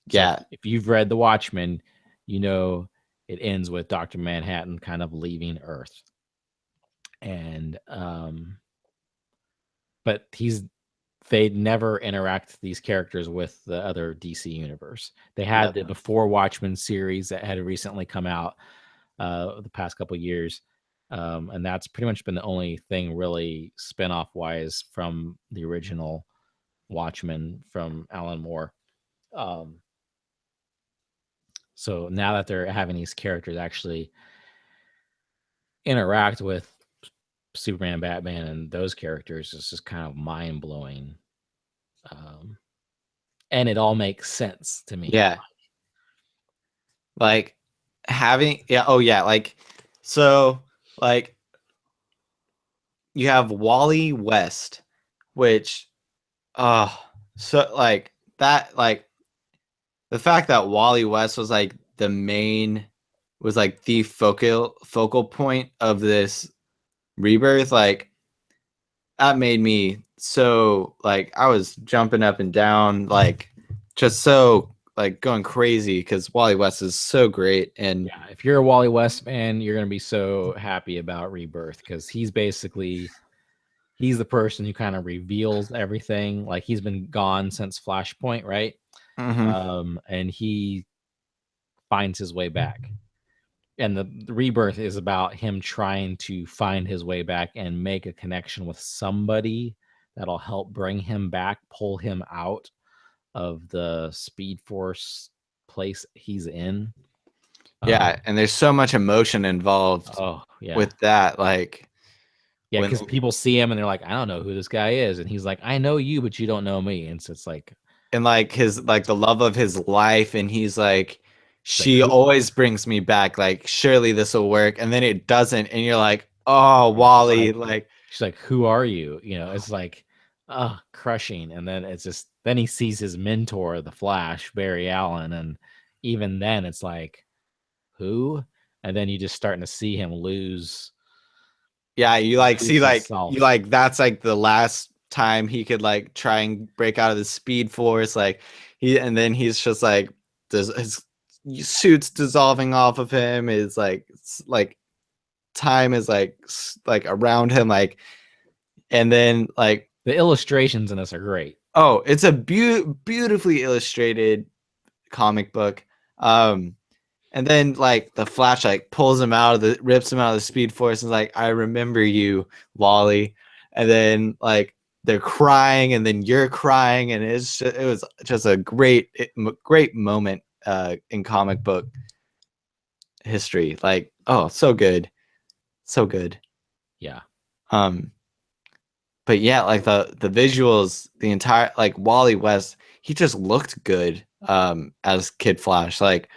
So Yeah. if you've read the Watchmen, you know it ends with Dr. Manhattan kind of leaving Earth, and but they never interact these characters with the other DC universe. They had Yep. the Before Watchmen series that had recently come out the past couple years. And that's pretty much been the only thing really spinoff wise from the original Watchmen from Alan Moore. Um, so now that they're having these characters actually interact with Superman, Batman, and those characters, it's just kind of mind blowing. Um, and it all makes sense to me. Yeah. Like having yeah, oh yeah, like so like you have Wally West, which so like that like the fact that Wally West was like the main was like the focal point of this rebirth, like that made me so like I was jumping up and down, like just so like going crazy because Wally West is so great. And Yeah, if you're a Wally West fan, you're gonna be so happy about Rebirth because he's the person who kind of reveals everything. Like he's been gone since Flashpoint, right? mhm. And he finds his way back. And the Rebirth is about him trying to find his way back and make a connection with somebody that'll help bring him back, pull him out of the Speed Force place he's in. Yeah, and there's so much emotion involved Oh yeah, with that, like yeah, when because people see him and they're like, I don't know who this guy is, and he's like, I know you, but you don't know me, and so it's like, and like his like the love of his life, and he's like it's like she who? always brings me back, like surely this will work, and then it doesn't, and you're like, oh She's Wally, like, like who are you? You know, it's like, crushing, and then it's just then he sees his mentor, the Flash, Barry Allen, and even then it's like, who? And then you just starting to see him yeah, you like see lose like you himself. like that's like the last time he could like try and break out of the Speed Force, like he and then he's just like this his suits dissolving off of him. Is like time is like around him, like, and then like The illustrations in this are great. oh, it's a beautifully illustrated comic book. And then like the Flash like pulls him out of the rips him out of the Speed Force and is like, I remember you, Wally. And then like they're crying, and then you're crying, and it was just a great moment in comic book history. Like, oh, so good, so good. Yeah. But yeah, like the visuals, the entire like Wally West, he just looked good as Kid Flash. Like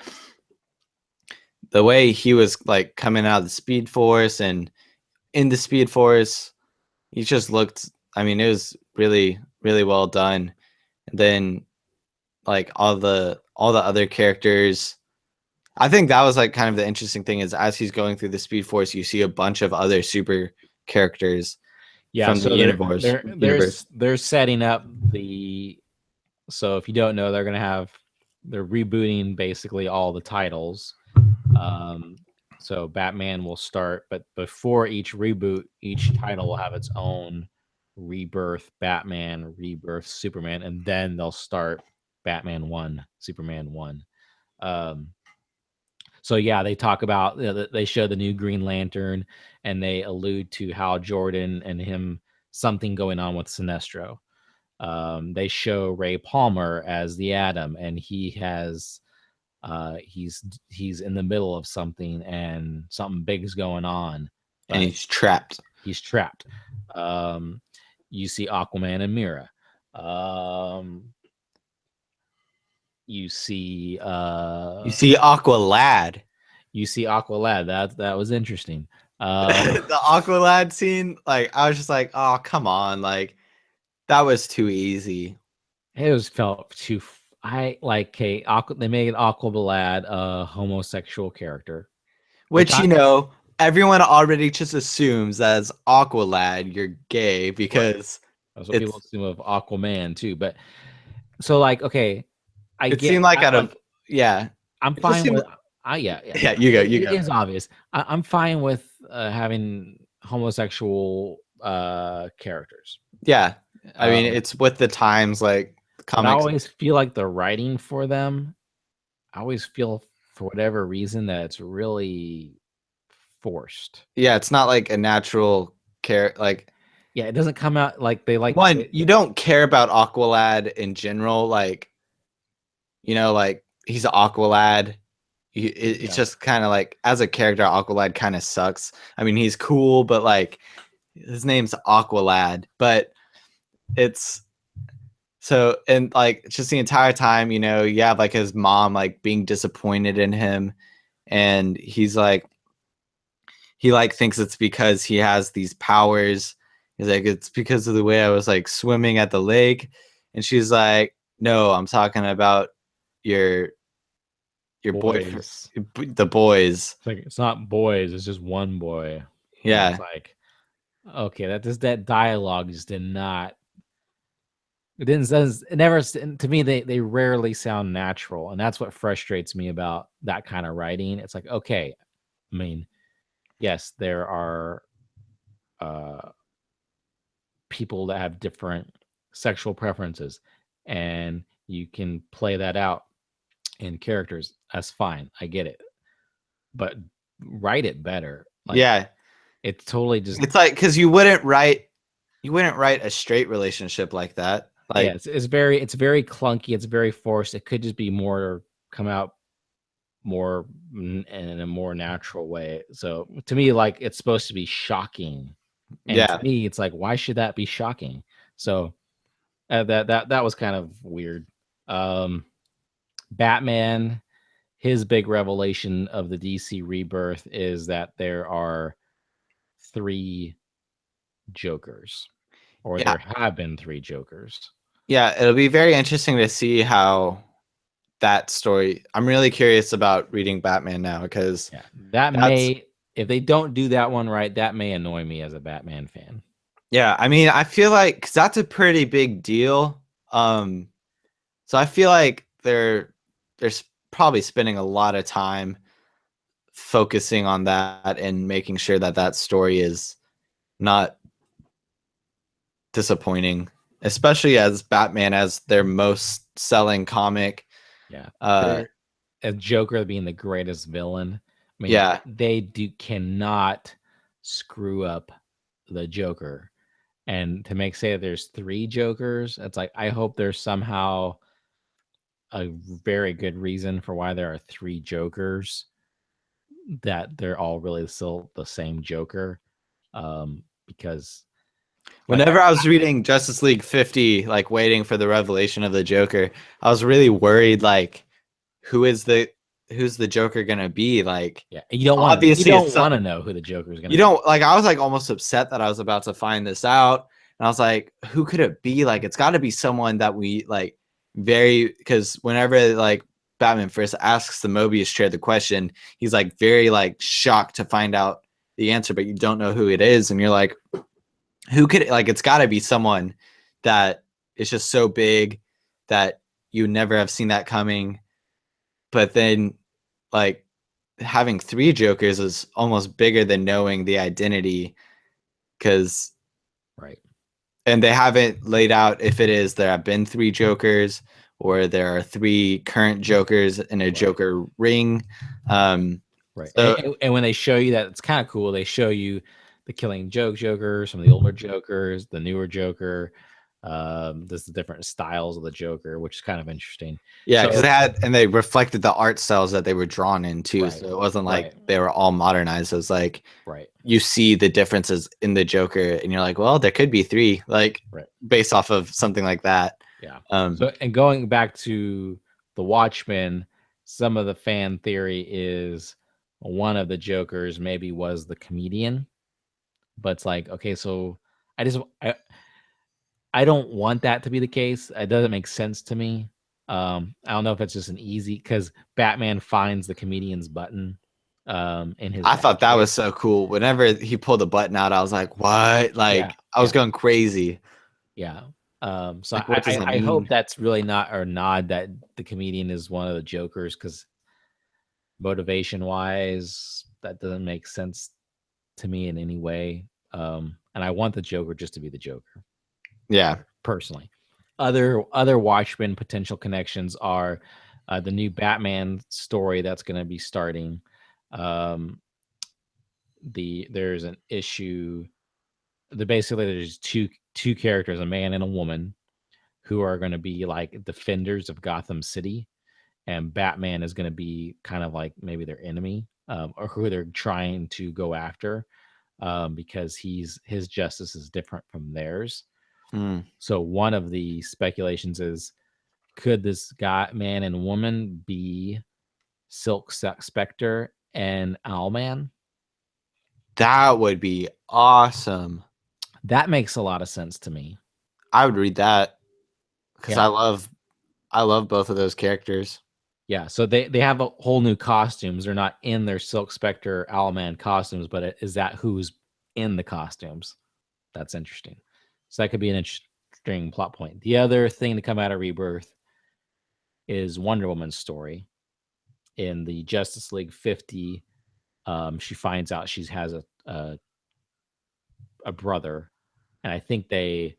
the way he was like coming out of the Speed Force and in the Speed Force, he just looked, I mean, it was really, really well done. And then like all the other characters, I think that was like kind of the interesting thing is as he's going through the Speed Force, you see a bunch of other super characters from So the universe. they're setting up the. So if you don't know, they're rebooting basically all the titles. So Batman will start, but before each reboot, each title will have its own Rebirth Batman, Rebirth Superman, and then they'll start Batman 1, Superman 1. So yeah, they talk about, they show the new Green Lantern, and they allude to Hal Jordan and him, something going on with Sinestro. They show Ray Palmer as the Atom, and he has he's in the middle of something, and something big is going on, and he's trapped. He's trapped. You see Aquaman and Mira. You see Aqualad. You see Aqualad. That was interesting. The Aqualad scene, like I was just like, oh come on, like that was too easy. It was felt too. I like, okay, they made Aqualad a homosexual character, which you know everyone already just assumes that as Aqualad you're gay because that's what people assume of Aquaman too. But so like, okay, it seemed like I'm fine with. Yeah, you go. It is obvious. I'm fine with having homosexual characters. Yeah, I mean it's with the times, like comics. I always feel like the writing for them, I always feel for whatever reason that it's really forced. Yeah, it's not like a natural character. Like, yeah, it doesn't come out like they like. You don't care about Aqualad in general, like, you know, like he's an Aqualad. It's just kind of like as a character, Aqualad kind of sucks. I mean, he's cool, but like his name's Aqualad, but it's so, and like just the entire time, you know, you have like his mom like being disappointed in him, and he's like, he like thinks it's because he has these powers. He's like, it's because of the way I was like swimming at the lake, and she's like, no, I'm talking about your boyfriend, the boys. It's like, it's not boys, it's just one boy. Yeah, it's like, okay, that dialogue just did not. It never, to me, they rarely sound natural, and that's what frustrates me about that kind of writing. It's like, okay, I mean, yes, there are people that have different sexual preferences, and you can play that out in characters. That's fine, I get it, but write it better. Like, yeah, it's totally just, it's like, because you wouldn't write a straight relationship like that. Like, yeah, it's very clunky. It's very forced. It could just be more, come out more in a more natural way. So to me, like, it's supposed to be shocking, and to me, it's like, why should that be shocking? So that was kind of weird. Batman, his big revelation of the DC Rebirth is that there are 3 Jokers, or there have been 3 Jokers. Yeah, it'll be very interesting to see how that story. I'm really curious about reading Batman now, because if they don't do that one right, that may annoy me as a Batman fan. Yeah, I mean, I feel like, because that's a pretty big deal. So I feel like there's probably spending a lot of time focusing on that and making sure that that story is not disappointing, especially as Batman as their most selling comic. Yeah. Uh, They're a Joker being the greatest villain. I mean, yeah. they cannot screw up the Joker. And to say that there's 3 Jokers, it's like I hope there's somehow a very good reason for why there are 3 Jokers, that they're all really still the same Joker. Because Whenever I was reading Justice League 50, like waiting for the revelation of the Joker, I was really worried, like, who's the Joker gonna be? Like, yeah, you don't want to know who the Joker is gonna be. You don't like. I was like almost upset that I was about to find this out, and I was like, who could it be? Like, it's got to be someone that we like because whenever like Batman first asks the Mobius chair the question, he's like very like shocked to find out the answer, but you don't know who it is, and you're like, who could like? It's got to be someone that is just so big that you never have seen that coming, but then like having 3 Jokers is almost bigger than knowing the identity, because right. And they haven't laid out if it is there have been 3 Jokers or there are 3 current Jokers in a Joker ring. Right. So, and when they show you that, it's kind of cool. They show you the Killing Joke Joker, some of the older Jokers, the newer Joker. There's the different styles of the Joker, which is kind of interesting. Yeah, because they reflected the art styles that they were drawn in too. Right, so it wasn't like they were all modernized. It was like you see the differences in the Joker, and you're like, well, there could be 3, like based off of something like that. Yeah. So, and going back to the Watchmen, some of the fan theory is one of the Jokers maybe was the comedian, but it's like, okay, so I don't want that to be the case. It doesn't make sense to me. I don't know if it's just an easy, because Batman finds the comedian's button in his. I thought that was so cool. Whenever he pulled the button out, I was like, "What?" Like I was going crazy. Yeah. So like, I hope that's really not or nod that the comedian is one of the Jokers, because motivation wise, that doesn't make sense to me in any way. And I want the Joker just to be the Joker. Yeah, personally. Other Watchmen potential connections are the new Batman story that's going to be starting. There's an issue. Basically there's two characters, a man and a woman, who are going to be like defenders of Gotham City, and Batman is going to be kind of like maybe their enemy, or who they're trying to go after, because his justice is different from theirs. So one of the speculations is, could this man and woman be Silk Spectre and Owlman? That would be awesome. That makes a lot of sense to me. I would read that, because I love both of those characters. Yeah, so they have a whole new costumes. They're not in their Silk Spectre Owlman costumes, but is that who's in the costumes? That's interesting. So that could be an interesting plot point. The other thing to come out of Rebirth is Wonder Woman's story. In the Justice League 50, she finds out she has a brother, and I think they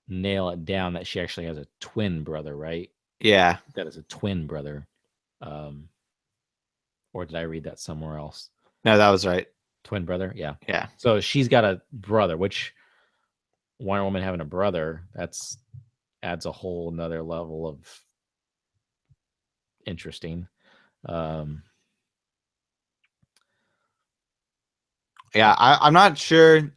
nail it down that she actually has a twin brother, right? Yeah, that is a twin brother. Or did I read that somewhere else? No, that was right. Twin brother, yeah. Yeah. So she's got a brother, which Wonder Woman having a brother, adds a whole another level of interesting. Yeah, I'm not sure.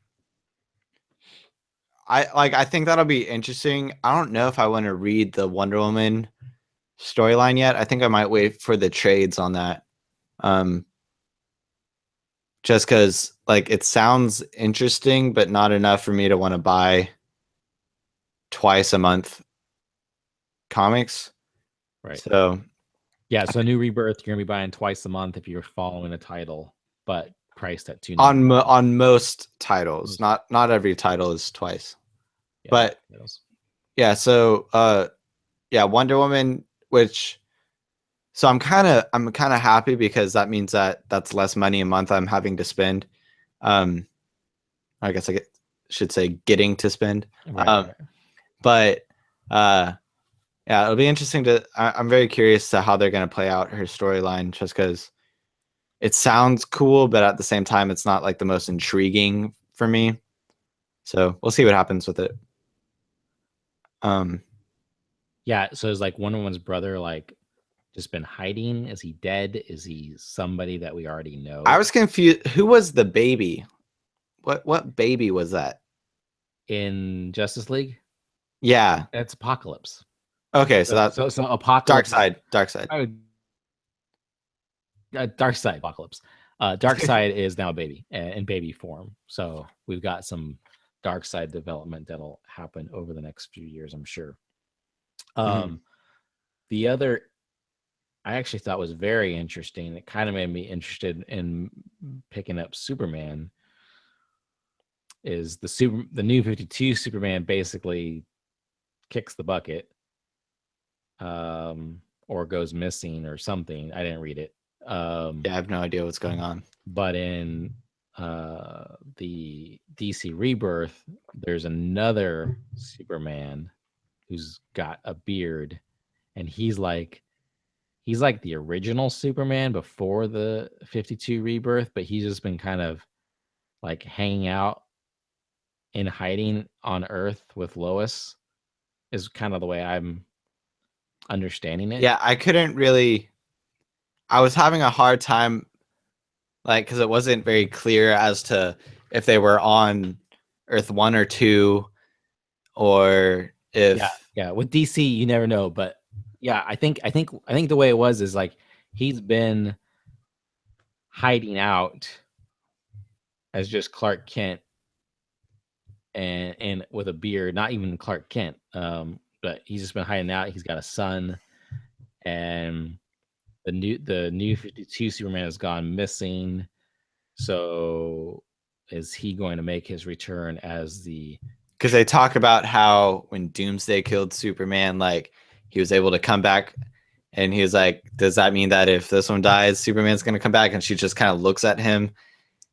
I think that'll be interesting. I don't know if I want to read the Wonder Woman storyline yet. I think I might wait for the trades on that. Just because like it sounds interesting, but not enough for me to want to buy twice a month comics. Right. So yeah, so New Rebirth, you're gonna be buying twice a month if you're following a title, but priced at $2. On most titles, not every title is twice. Yeah, but yeah, so yeah, Wonder Woman, which So I'm kind of happy because that means that that's less money a month I'm having to spend. Um, I guess should say getting to spend. Right, right. But uh, yeah, it'll be interesting I'm very curious to how they're going to play out her storyline, just because it sounds cool, but at the same time, it's not like the most intriguing for me. So we'll see what happens with it. Yeah, so is like Wonder Woman's brother like just been hiding? Is he dead? Is he somebody that we already I know? was confused. Who was the baby? What baby was that? In Justice League? Yeah. It's Apocalypse. Okay, so that So Dark Apocalypse is Side. Dark Side. Dark Side Apocalypse. Dark Side is now a baby in baby form. So we've got some Dark Side development that'll happen over the next few years, I'm sure. The other I actually thought was very interesting. It kind of made me interested in picking up Superman. Is the new 52 Superman basically kicks the bucket, or goes missing or something. I didn't read it. Yeah, I have no idea what's going on. But in the DC Rebirth, there's another Superman who's got a beard, and he's like the original Superman before the 52 Rebirth, but he's just been kind of like hanging out in hiding on Earth with Lois, is kind of the way I'm understanding it. Yeah, I was having a hard time, like, because it wasn't very clear as to if they were on Earth 1 or 2, or if Yeah. With DC, you never know, but yeah, I think the way it was is like he's been hiding out as just Clark Kent and with a beard, not even Clark Kent. But he's just been hiding out. He's got a son, and the new 52 Superman has gone missing. So is he going to make his return as the because they talk about how when Doomsday killed Superman, like he was able to come back, and he was like, "Does that mean that if this one dies, Superman's gonna come back?" And she just kind of looks at him,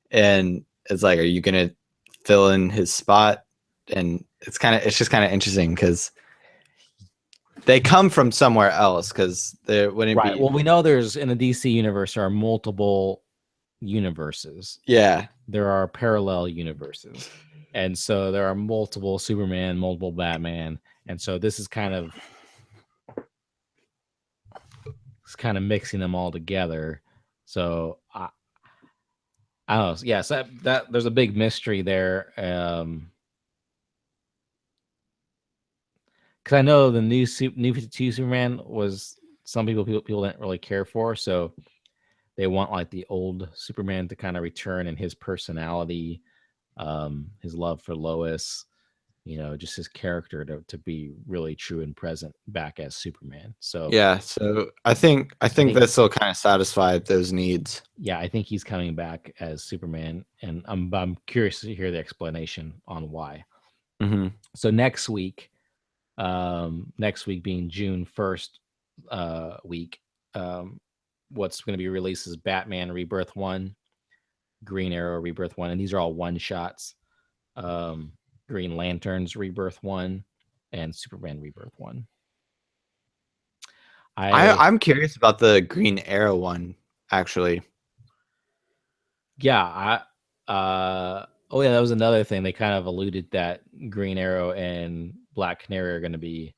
and it's like, "Are you gonna fill in his spot?" And it's just kind of interesting because they come from somewhere else, because there wouldn't right? be. Well, we know there's in the DC universe there are multiple universes. Yeah, There are parallel universes, and so there are multiple Superman, multiple Batman, and so this is kind of mixing them all together. So I don't know. Yeah, so that there's a big mystery there. Because I know the new 52 Superman was some people didn't really care for, so they want like the old Superman to kind of return and his personality, his love for Lois, just his character to be really true and present back as Superman. So yeah. So I think this will kind of satisfy those needs. yeah, I think he's coming back as Superman, and I'm curious to hear the explanation on why. Mm-hmm. So next week being June 1st week, what's going to be released is Batman Rebirth 1, Green Arrow Rebirth 1, and these are all one shots. Green Lanterns Rebirth 1 and Superman Rebirth 1. I'm curious about the Green Arrow one, actually. Yeah, oh yeah, that was another thing. They kind of alluded that Green Arrow and Black Canary are going to be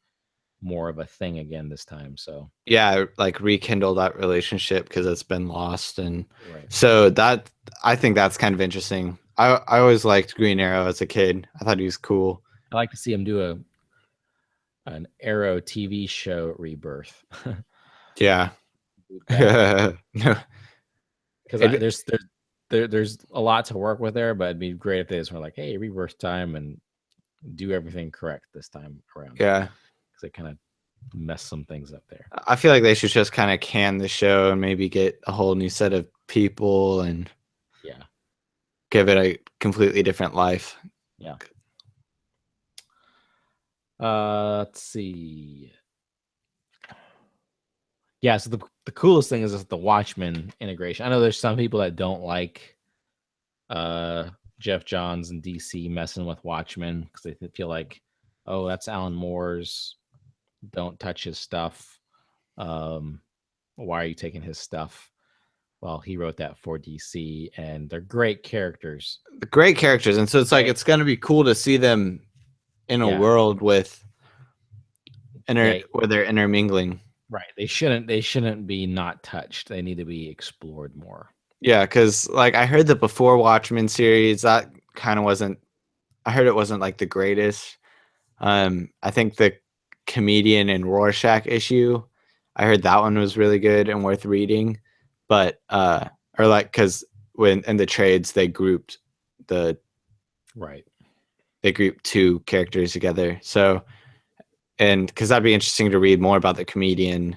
more of a thing again this time. So Yeah, like rekindle that relationship because it's been lost, and right. so that I think that's kind of interesting. I always liked Green Arrow as a kid. I thought he was cool. I like to see him do an Arrow TV show rebirth. Yeah. Because No. there's a lot to work with there, but it'd be great if they just were like, hey, rebirth time and do everything correct this time around. Yeah. Because they kind of mess some things up there. I feel like they should just kind of can the show and maybe get a whole new set of people and Yeah. give it a completely different life. Yeah. Let's see. Yeah, so the coolest thing is just the Watchmen integration. I know there's some people that don't like Geoff Johns and DC messing with Watchmen because they feel like, oh, that's Alan Moore's. Don't touch his stuff. Why are you taking his stuff? Well, he wrote that for DC, and they're great characters. Great characters, and so it's like it's going to be cool to see them in a world with where they're intermingling. Right. They shouldn't be not touched. They need to be explored more. Yeah, because like I heard the Before Watchmen series, that kind of wasn't. I heard it wasn't like the greatest. I think the Comedian and Rorschach issue, I heard that one was really good and worth reading. But or like because when in the trades they grouped they grouped two characters together. So and because that'd be interesting to read more about the Comedian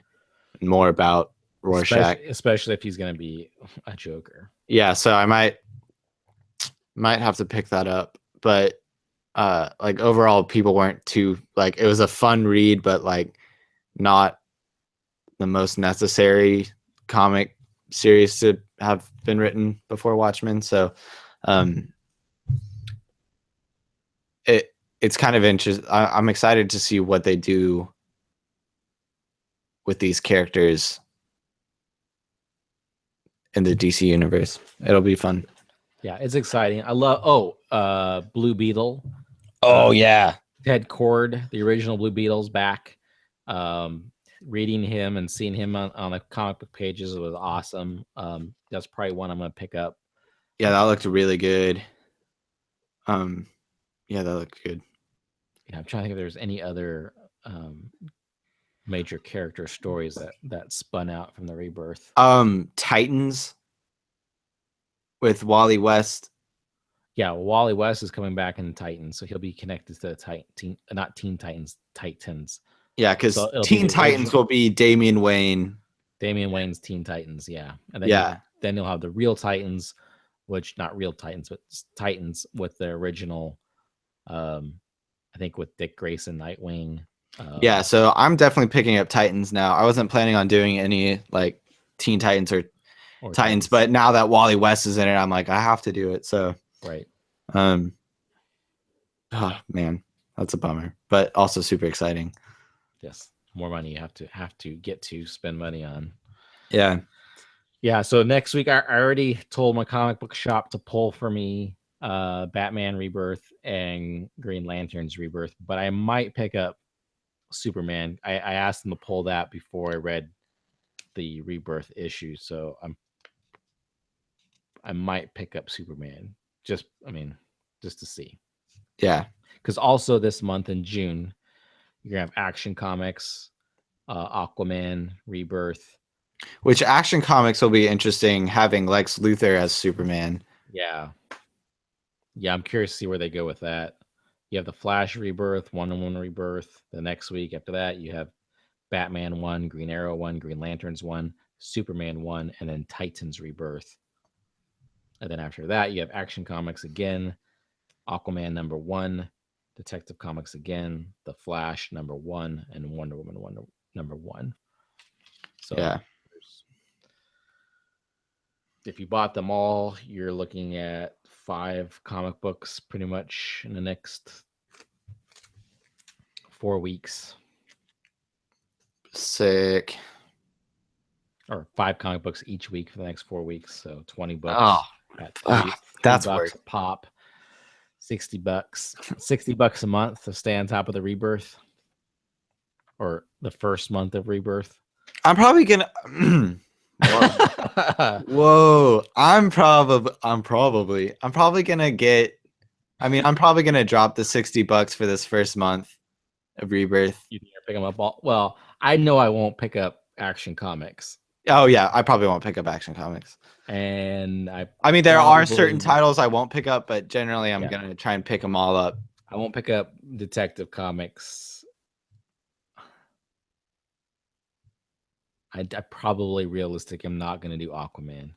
and more about Rorschach, especially if he's going to be a Joker. Yeah, so I might have to pick that up, but like overall people weren't too like it was a fun read, but like not the most necessary comic series to have been written before Watchmen. So it's kind of interesting. I'm excited to see what they do with these characters in the DC universe. It'll be fun. Yeah, it's exciting. I love Blue Beetle. Oh yeah. Ted Cord, the original Blue Beetle's back. Reading him and seeing him on the comic book pages was awesome. That's probably one I'm gonna pick up. Yeah, that looked really good. Yeah, that looked good. Yeah, I'm trying to think if there's any other major character stories that spun out from the Rebirth. Titans with Wally West. Yeah, Wally West is coming back in Titans, so he'll be connected to the not Teen Titans, Titans. Yeah, because Teen Titans will be Damian Wayne. Damian Wayne's Teen Titans, yeah. And then then you'll have the real Titans, which not real Titans, but Titans with the original, I think with Dick Grayson, Nightwing. Yeah, so I'm definitely picking up Titans now. I wasn't planning on doing any like Teen Titans or Titans, but now that Wally West is in it, I'm like, I have to do it. So right. Oh man, that's a bummer, but also super exciting. Yes, more money you have to get to spend money on. Yeah. So next week, I already told my comic book shop to pull for me Batman Rebirth and Green Lantern's Rebirth, but I might pick up Superman. I asked them to pull that before I read the Rebirth issue, so I might pick up Superman. Just to see. Yeah. Because also this month in June, you're gonna have Action Comics, Aquaman, Rebirth. Which Action Comics will be interesting having Lex Luthor as Superman. Yeah, I'm curious to see where they go with that. You have the Flash Rebirth, Wonder Woman Rebirth. The next week after that, you have Batman 1, Green Arrow 1, Green Lanterns 1, Superman 1, and then Titans Rebirth. And then after that, you have Action Comics again, Aquaman #1, Detective Comics again, The Flash #1, and Wonder Woman #1. So yeah, if you bought them all, you're looking at 5 comic books pretty much in the next 4 weeks. Sick. Or 5 comic books each week for the next 4 weeks. So 20 bucks. Oh, that's bucks worth pop. $60. $60 a month to stay on top of the Rebirth. Or the first month of Rebirth. I'm probably gonna Whoa. I'm probably gonna get I'm probably gonna drop the $60 for this first month of Rebirth. You think you're picking them up all? Well, I know I won't pick up Action Comics. Oh yeah, I probably won't pick up Action Comics. And there are certain titles I won't pick up, but generally I'm gonna try and pick them all up. I won't pick up Detective Comics. I probably realistic. I'm not going to do Aquaman.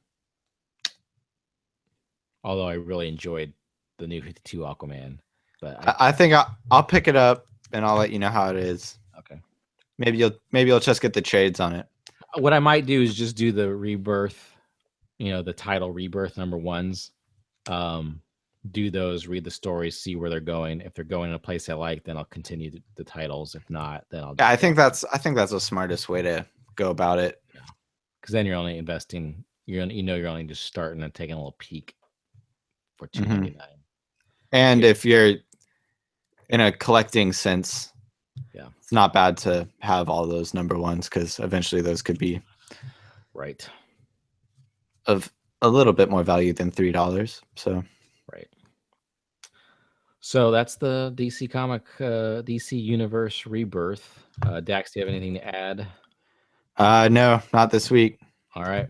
Although I really enjoyed the new 52 Aquaman, but I think I'll pick it up and I'll let you know how it is. Okay. Maybe you'll just get the trades on it. What I might do is just do the Rebirth, the title Rebirth #1s. Do those, read the stories, see where they're going. If they're going in a place I like, then I'll continue the titles. If not, then I'll Yeah, just I think that's the smartest way to go about it. Yeah, because then you're only investing. You're only just starting and taking a little peek for $2.99. And if you're in a collecting sense, Yeah, it's not bad to have all those #1s because eventually those could be right, of a little bit more value than $3. So right. So that's the DC DC Universe Rebirth. Dax, do you have anything to add? no, not this week. All right.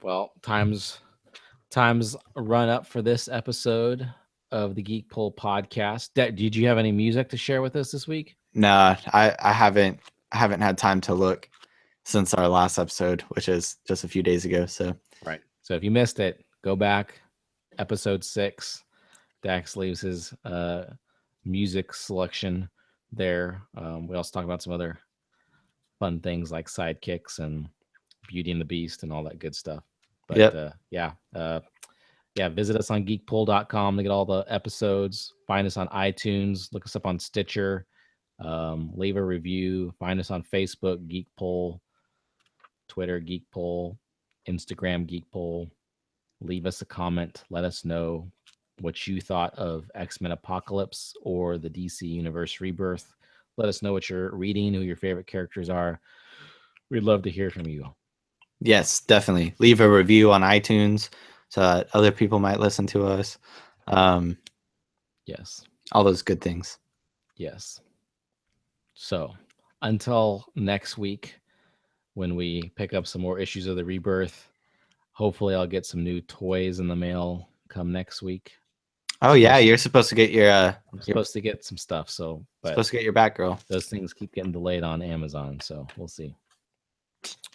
Well, time's run up for this episode of the Geek Pull podcast. Did you have any music to share with us this week? No, I haven't had time to look since our last episode, which is just a few days ago. So right. So if you missed it, go back. Episode 6. Dax leaves his music selection there. We also talk about some other fun things like sidekicks and Beauty and the Beast and all that good stuff. But yeah, visit us on geekpull.com to get all the episodes. Find us on iTunes. Look us up on Stitcher. Leave a review. Find us on Facebook, Geek Pull, Twitter, Geek Pull, Instagram, Geek Pull. Leave us a comment. Let us know what you thought of X-Men Apocalypse or the DC Universe Rebirth. Let us know what you're reading, who your favorite characters are. We'd love to hear from you. Yes, definitely. Leave a review on iTunes so that other people might listen to us. Yes. All those good things. Yes. So until next week, when we pick up some more issues of the Rebirth, hopefully I'll get some new toys in the mail come next week. Oh yeah, you're supposed to get your. I'm supposed to get some stuff. But supposed to get your Batgirl. Those things keep getting delayed on Amazon, so we'll see.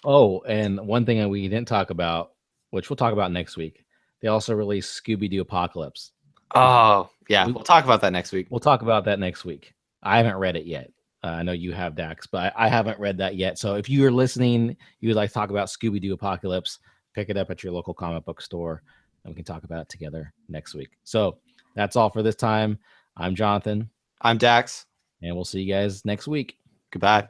Oh, and one thing that we didn't talk about, which we'll talk about next week, they also released Scooby-Doo Apocalypse. Oh yeah, we'll talk about that next week. We'll talk about that next week. I haven't read it yet. I know you have, Dax, but I haven't read that yet. So if you're listening, you would like to talk about Scooby-Doo Apocalypse, pick it up at your local comic book store, and we can talk about it together next week. So that's all for this time. I'm Jonathan. I'm Dax. And we'll see you guys next week. Goodbye.